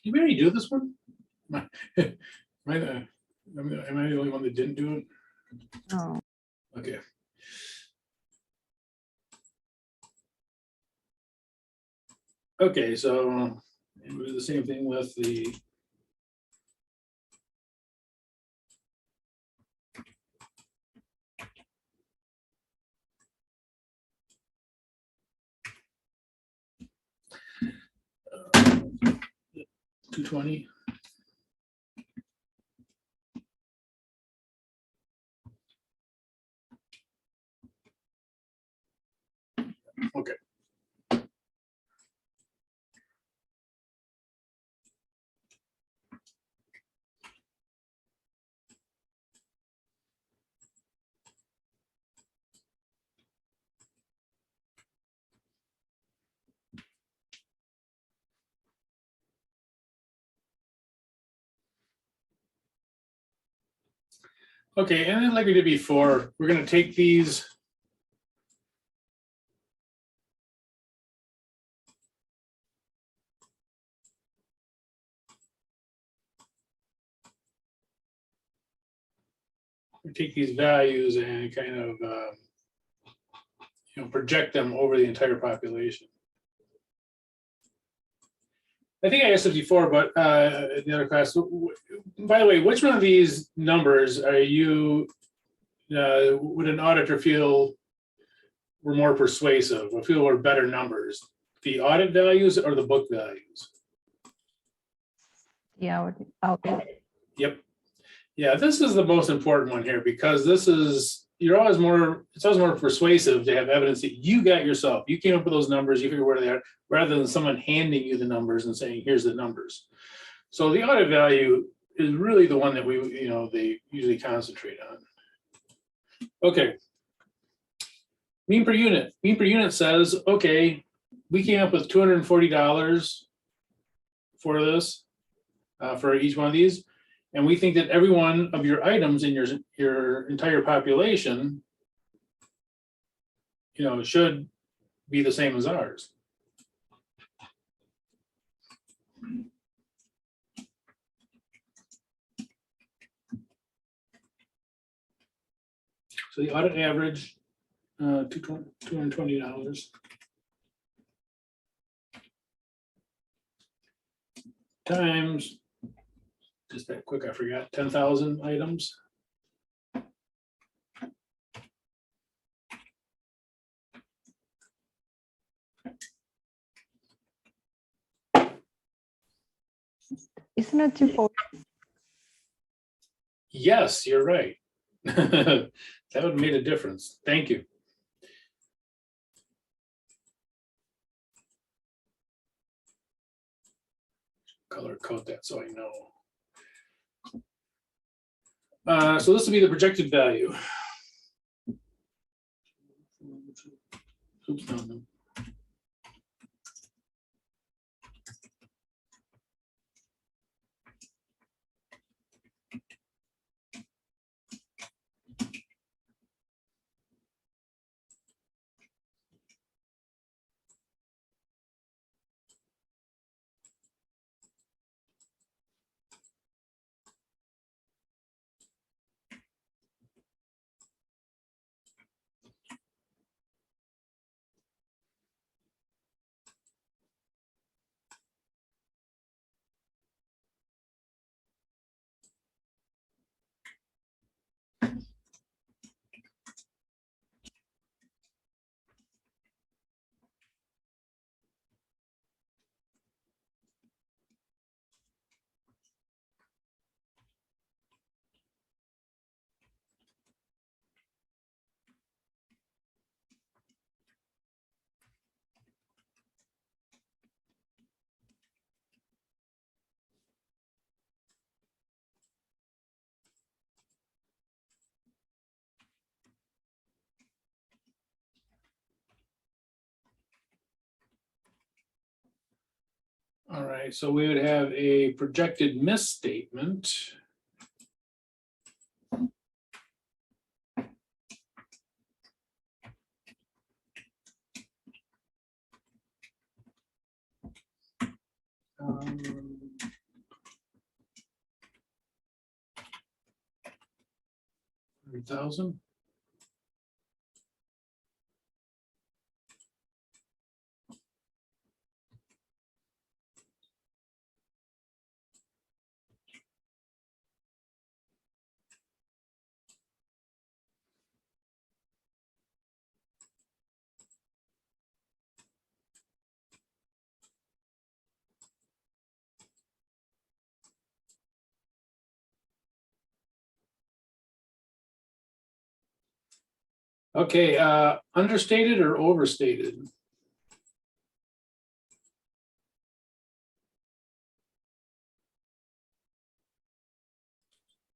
Did we already do this one? Am I the only one that didn't do it? Oh, Okay. Okay, so we'll do the same thing with the $220. Okay. Okay, and then like we did before, we're gonna take these. We take these values and kind of project them over the entire population. I think I asked this before, but in the other class, by the way, which one of these numbers are you, would an auditor feel were more persuasive or feel were better numbers? The audit values or the book values? yeah, audit. Yep. Yeah, this is the most important one here because this is, it's always more persuasive to have evidence that you got yourself. You came up with those numbers, you figure where they are, rather than someone handing you the numbers and saying, here's the numbers. So the audit value is really the one that they usually concentrate on. Okay. Mean per unit. Mean per unit says, okay, we came up with $240 for this, for each one of these. And we think that every one of your items in your entire population, should be the same as ours. So the audit average, $220. Times, just that quick, I forgot, 10,000 items. Isn't it 240? Yes, you're right. That would have made a difference. Thank you. Color code that so I know. So this will be the projected value. Oops, no. right, so we would have a projected misstatement. Um, 100,000. Okay, understated or overstated?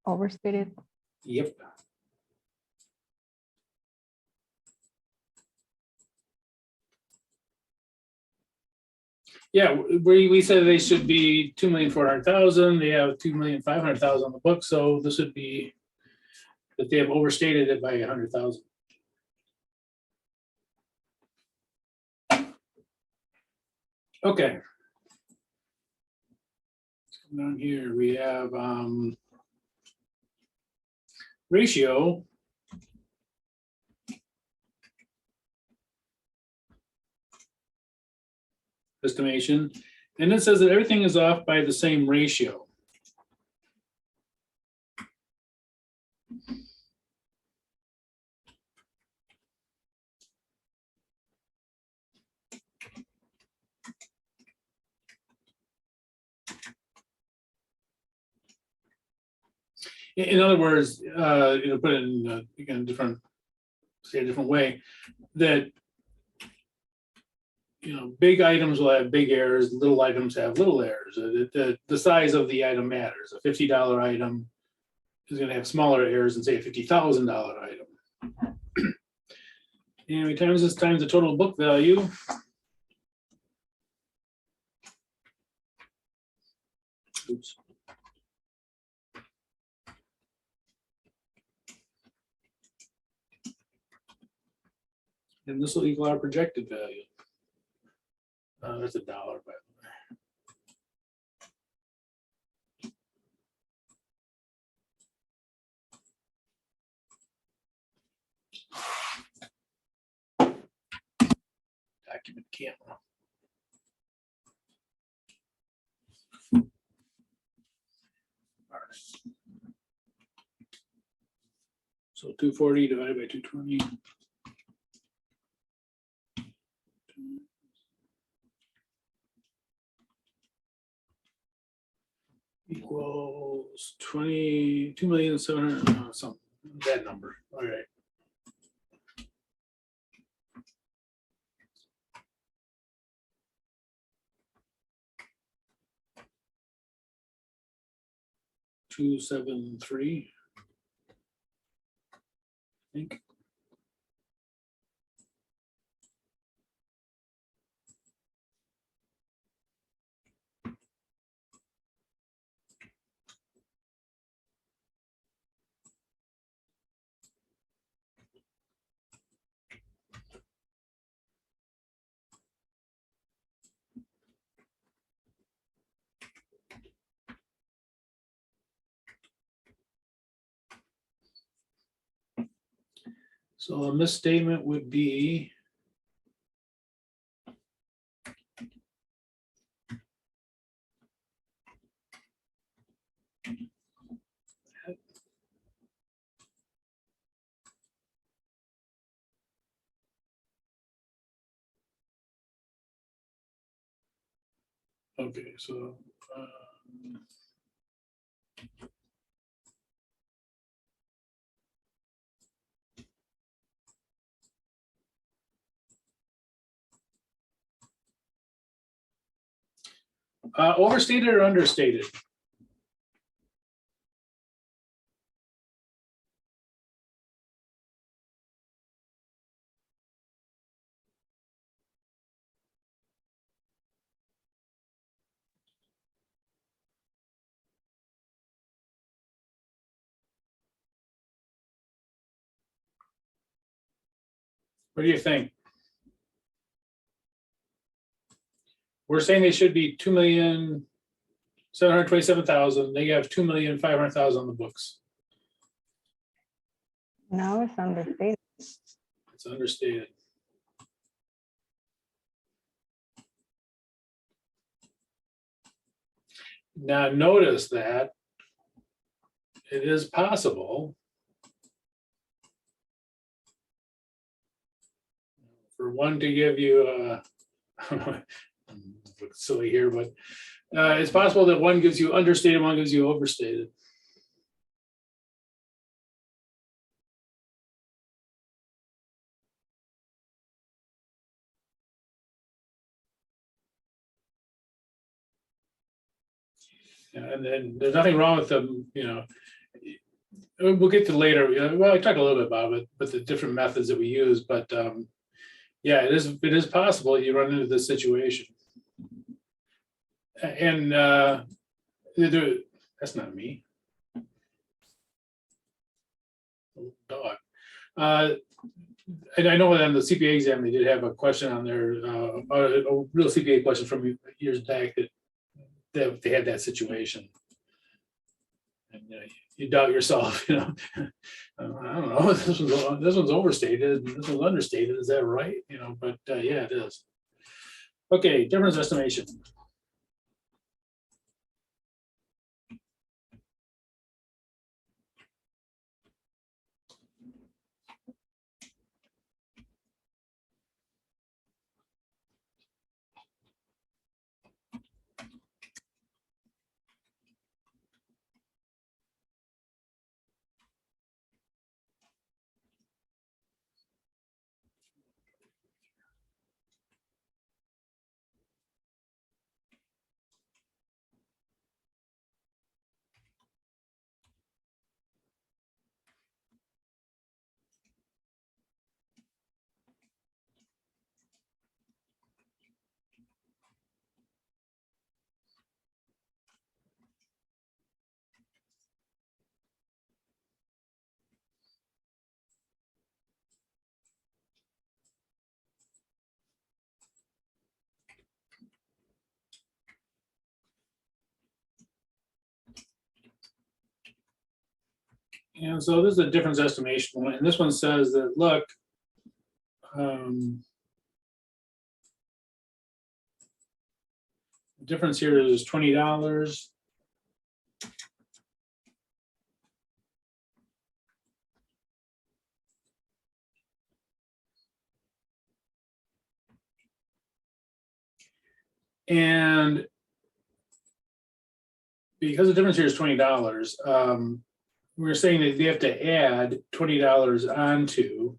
Overstated. Yep. Yeah, we said they should be 2,400,000. They have 2,500,000 on the book, so this would be that they have overstated it by 100,000. Okay. Down here we have ratio. Estimation, and it says that everything is off by the same ratio. In other words, put it in again say a different way, that big items will have big errors, little items have little errors. The size of the item matters. A $50 item is going to have smaller errors than say a $50,000 item. And we times this times the total book value. Oops. And this will equal our projected value. That's $1, by the way. Document camera. All right. So 240 divided by 220. Equals 22,700,000, something, that number. All right. $273, I think. So a misstatement would be okay. So overstated or understated? What do you think? We're saying they should be 2,727,000. They have 2,500,000 on the books. No, it's understated. It's understated. Now notice that it is possible for one to give you silly here, but it's possible that one gives you understated, one gives you overstated. And then there's nothing wrong with them, you know. We'll get to later. Well, I talked a little bit about it, but the different methods that we use. But yeah, it is possible you run into this situation. And that's not me. Dog. And I know on the CPA exam they did have a question on there, a real CPA question from years back that they had that situation. And you doubt yourself, you know. I don't know. This one's overstated. This one's understated. Is that right? You know, but yeah, it is. Okay, difference estimation. And so this is a difference estimation one, and this one says that, look, the difference here is $20. And because the difference here is $20, we're saying that they have to add $20 onto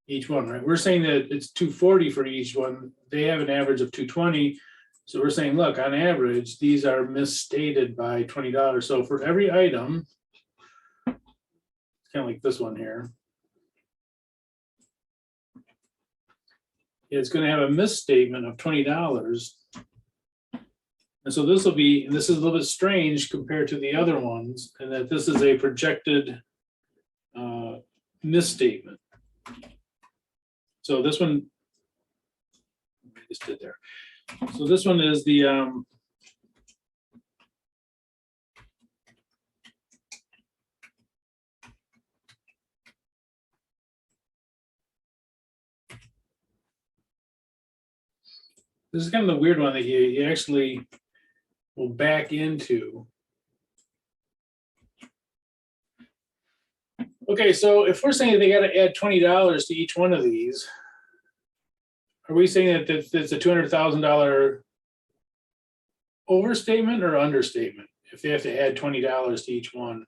each one, right? We're saying that it's $240 for each one. They have an average of $220. So we're saying, look, on average, these are misstated by $20. So for every item, it's kind of like this one here, it's going to have a misstatement of $20. And so this will be, and this is a little bit strange compared to the other ones, and that this is a projected misstatement. So this one, I just did there. So this one is the this is kind of the weird one that you actually will back into. Okay, so if we're saying they got to add $20 to each one of these, are we saying that it's a $200,000 overstatement or understatement if they have to add $20 to each one?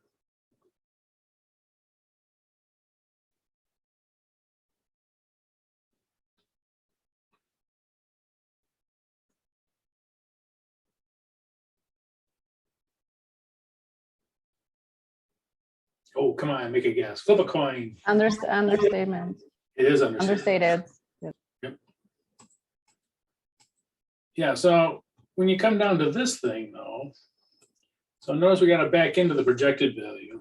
Oh, come on, make a guess. Flip a coin. Understatement. It is understated. Understated. Yeah, so when you come down to this thing though, so notice we got to back into the projected value.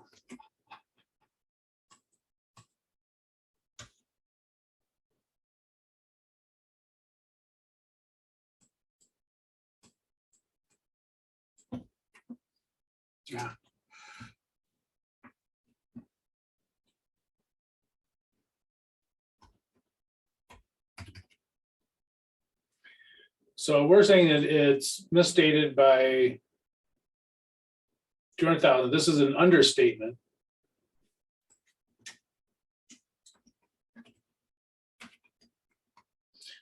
Yeah. So we're saying that it's misstated by 200,000. This is an understatement.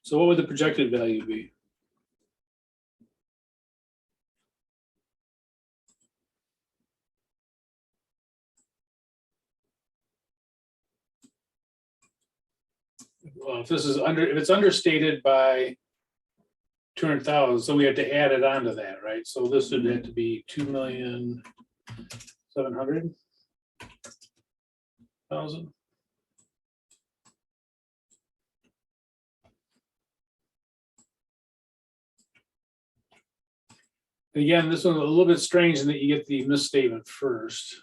So what would the projected value be? Well, if it's understated by 200,000, so we have to add it onto that, right? So this would have to be 2,700,000. Again, this one's a little bit strange in that you get the misstatement first.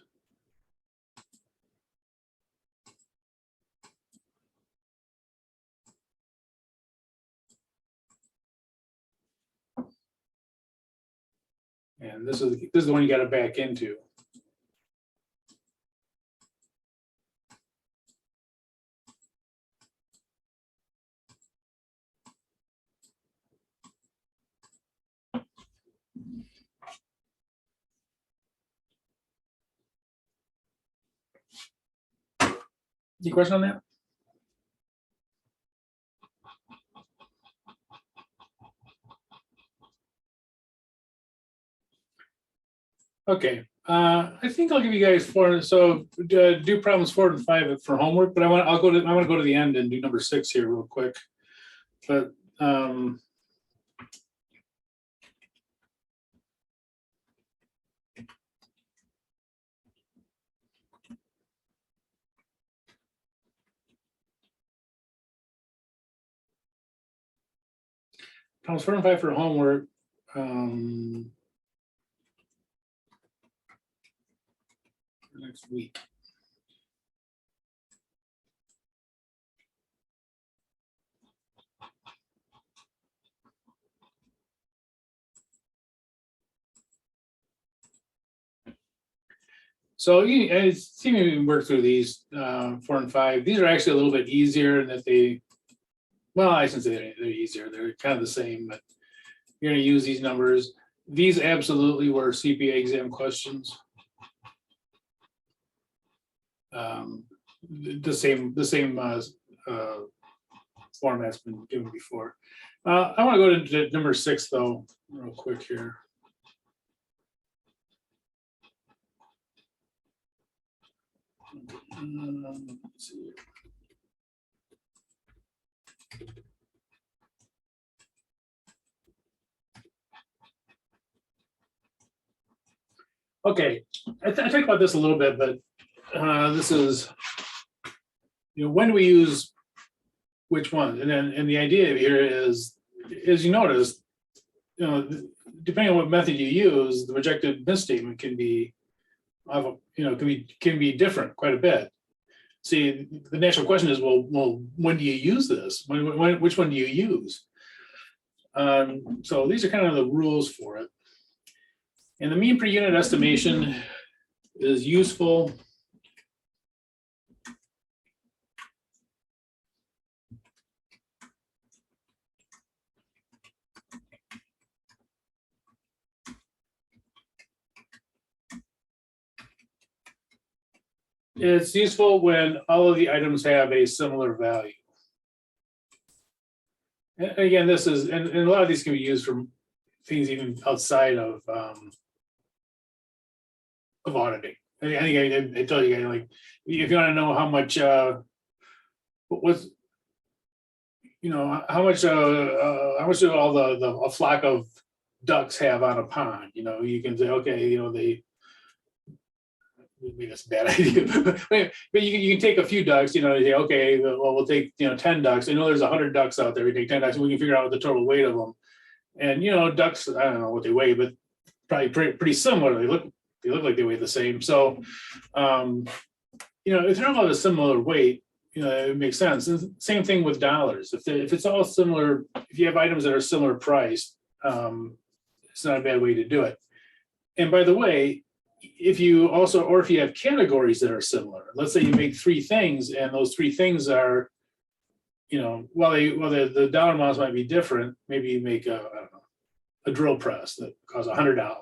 And this is the one you got to back into. Any question on that? Okay, I think I'll give you guys 4. So do problems 4 and 5 for homework, but I want to go to the end and do number 6 here real quick. But problems 4 and 5 for homework. Next week. So I see me work through these 4 and 5. These are actually a little bit easier in that well, I shouldn't say they're easier. They're kind of the same, but you're going to use these numbers. These absolutely were CPA exam questions. The same format's been given before. I want to go to number 6 though, real quick here. Let's see. Okay, I talked about this a little bit, but this is, when do we use which one? And the idea here is, as you notice, depending on what method you use, the projected misstatement can be, can be different quite a bit. See, the natural question is, well, when do you use this? Which one do you use? So these are kind of the rules for it. And the mean per unit estimation is useful. It's useful when all of the items have a similar value. And again, this is, and a lot of these can be used for things even outside of auditing. I think I tell you guys, like, if you want to know how much, how much do all a flock of ducks have on a pond? You can say, okay, maybe that's a bad idea. but you can take a few ducks, you say, okay, well, we'll take 10 ducks. I know there's 100 ducks out there. We take 10 ducks and we can figure out the total weight of them. And ducks, I don't know what they weigh, but probably pretty similar. They look like they weigh the same. So if they're all of a similar weight, it makes sense. And same thing with dollars. If it's all similar, if you have items that are similar priced, it's not a bad way to do it. And by the way, if you also, or if you have categories that are similar, let's say you make 3 things and those 3 things are, while the dollar amounts might be different, maybe you make I don't know, a drill press that costs $100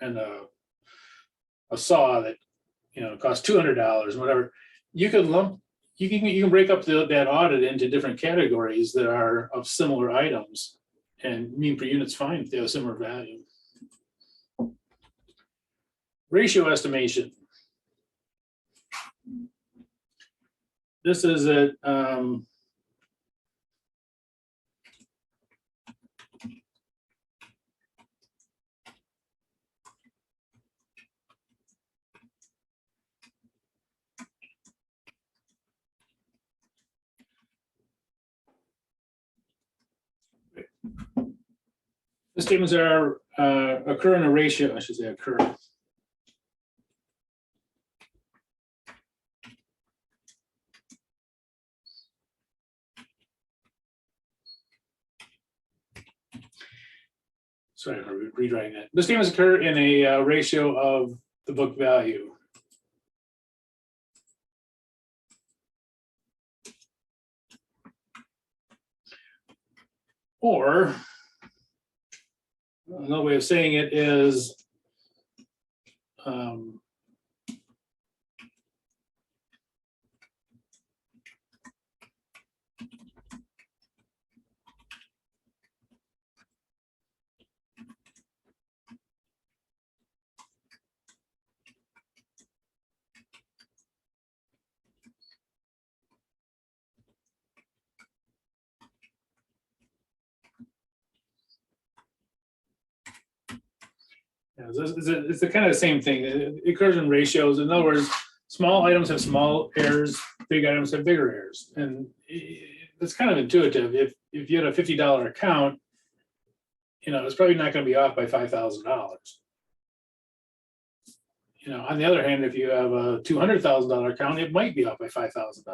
and a saw that, costs $200, whatever. You can break up that audit into different categories that are of similar items, and mean per unit's fine if they have a similar value. Ratio estimation. This is a the statements are occur in a ratio, I should say occur. Sorry for rewriting that. The statements occur in a ratio of the book value. Or another way of saying it is it's the kind of the same thing. It occurs in ratios. In other words, small items have small errors, big items have bigger errors. And it's kind of intuitive. If you had a $50 account, it's probably not going to be off by $5,000. On the other hand, if you have a $200,000 account, it might be off by $5,000.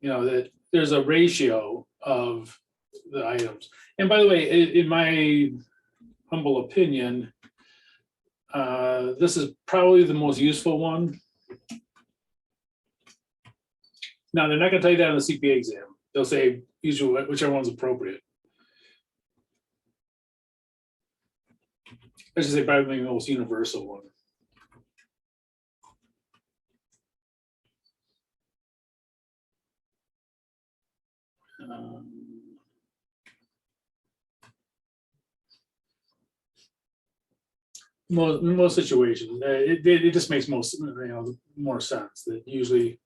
That there's a ratio of the items. And by the way, in my humble opinion, this is probably the most useful one. Now, they're not going to tell you that on the CPA exam. They'll say usually whichever one's appropriate. I should say probably the most universal one. Most situations, it just makes more sense that usually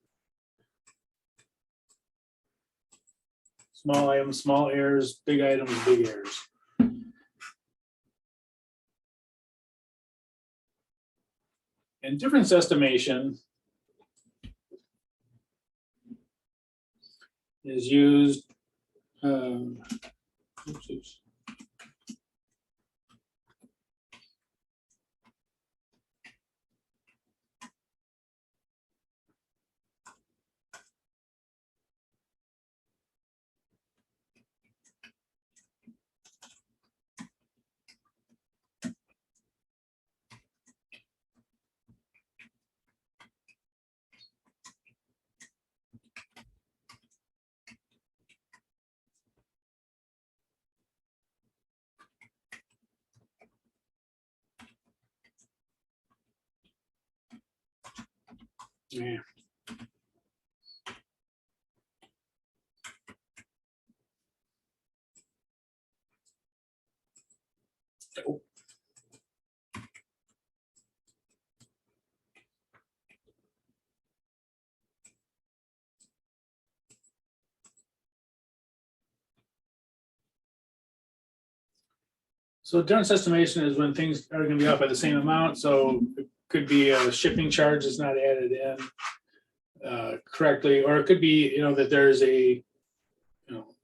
small items, small errors, big items, big errors. And difference estimation is used. Oops. Yeah. Oh. So difference estimation is when things are going to be off by the same amount. So it could be a shipping charge that's not added in correctly, or it could be that there's a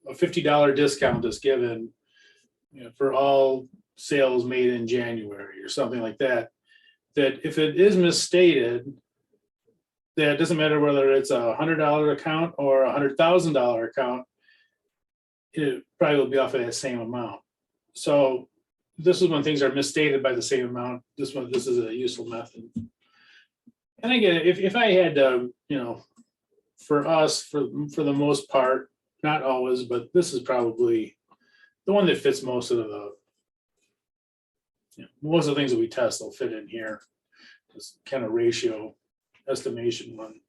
$50 discount that's given for all sales made in January or something like that. That if it is misstated, that it doesn't matter whether it's a $100 account or a $100,000 account, it probably will be off of that same amount. So this is when things are misstated by the same amount. This is a useful method. And again, if I had, for us, for the most part, not always, but this is probably the one that fits most of the, most of the things that we test will fit in here. This kind of ratio estimation one.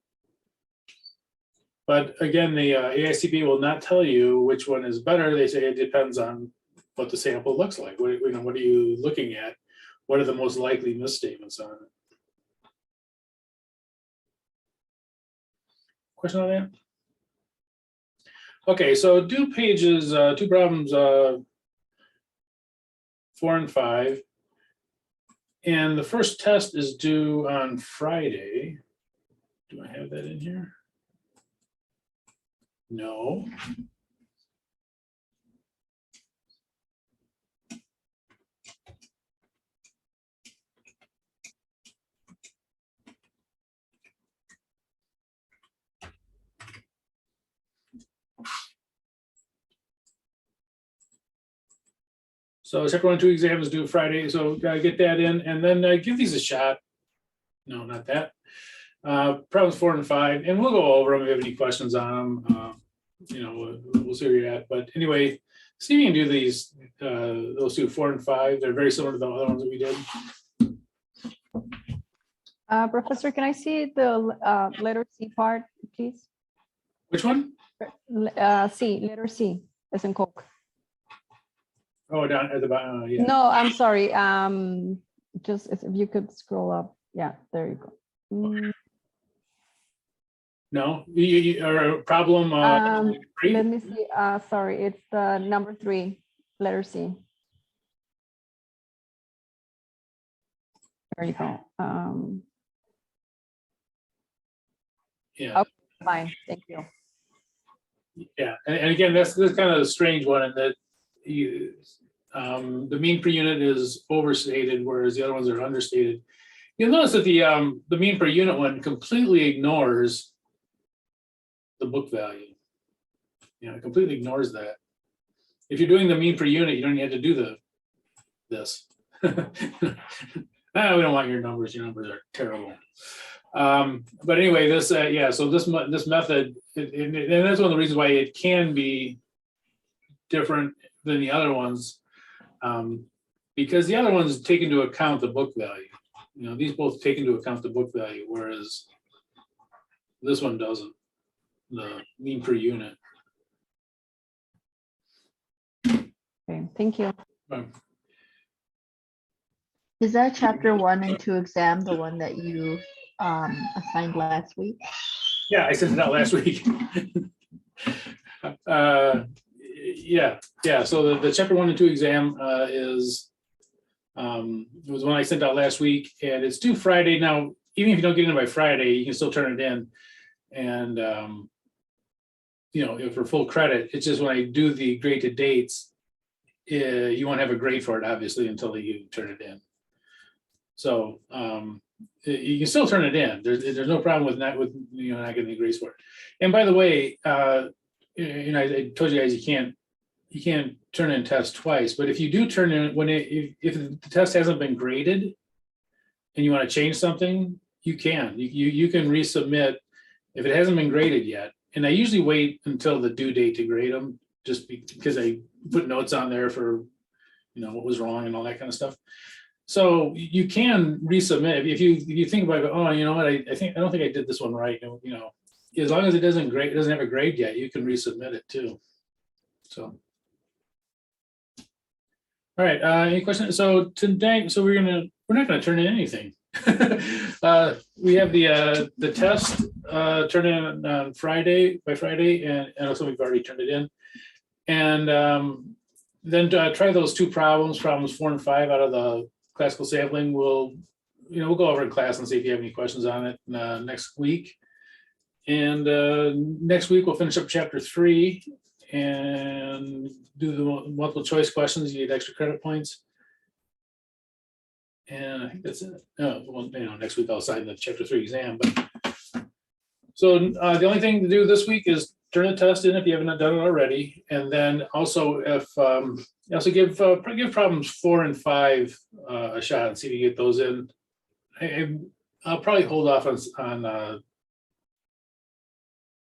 But again, the AICP will not tell you which one is better. They say it depends on what the sample looks like. What are you looking at? What are the most likely misstatements on it? Question on that? Okay, so do pages, two problems 4 and 5. And the first test is due on Friday. Do I have that in here? No. So chapter 1 and 2 exams due Friday, so get that in, and then give these a shot. No, not that. Problems 4 and 5, and we'll go over them if you have any questions on them. We'll see where you're at. But anyway, see if you can do these, those two, 4 and 5. They're very similar to the other ones that we did. Professor, can I see the letter C part, please? Which one? C, letter C, as in Coke. Oh, down at the bottom. Yeah. No, I'm sorry. Just if you could scroll up. Yeah, there you go. No, you are problem. Let me see. Sorry, it's the number 3, letter C. There you go. Yeah. Okay, fine. Thank you. Yeah, and again, that's kind of a strange one in that the mean per unit is overstated, whereas the other ones are understated. You'll notice that the mean per unit one completely ignores the book value. It completely ignores that. If you're doing the mean per unit, you don't have to do this. We don't want your numbers. Your numbers are terrible. But anyway, this so this method, and that's one of the reasons why it can be different than the other ones, because the other ones take into account the book value. These both take into account the book value, whereas this one doesn't. The mean per unit. Okay, thank you. Is that chapter 1 and 2 exam the one that you assigned last week? Yeah, I sent it out last week. Yeah. So the chapter 1 and 2 exam was one I sent out last week, and it's due Friday. Now, even if you don't get it in by Friday, you can still turn it in, and for full credit. It's just when I do the grade to dates, you won't have a grade for it, obviously, until you turn it in. So you can still turn it in. There's no problem with not getting the grades for it. And by the way, I told you guys you can't turn in tests twice. But if you do turn in if the test hasn't been graded and you want to change something, you can. You can resubmit if it hasn't been graded yet. And I usually wait until the due date to grade them, just because I put notes on there for what was wrong and all that kind of stuff. So you can resubmit if you think about it. Oh, you know what? I don't think I did this one right. As long as it doesn't have a grade yet, you can resubmit it too. So, all right. Any questions? So today, we're not gonna turn in anything. We have the test turn in on Friday, and also we've already turned it in, and then try those two problems 4 and 5 out of the classical sampling. We'll go over in class and see if you have any questions on it next week. And next week we'll finish up chapter 3 and do the multiple choice questions. You get extra credit points. And I think that's it. Next week I'll assign the chapter 3 exam. But so the only thing to do this week is turn the test in if you haven't done it already. And then also if Yeah, so give problems 4 and 5 a shot and see if you get those in. I'll probably hold off on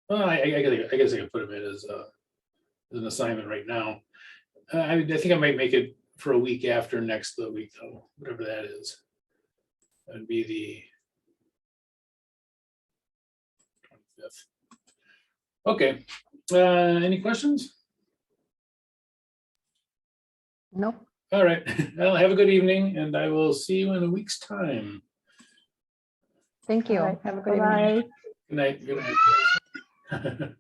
well, I guess I can put them in as an assignment right now. I think I might make it for a week after next week though, whatever that is. That'd be the 25th. Okay, any questions? Nope. All right, well, have a good evening and I will see you in a week's time. Thank you. All right, Have a good evening. bye-bye. Good night. Good night.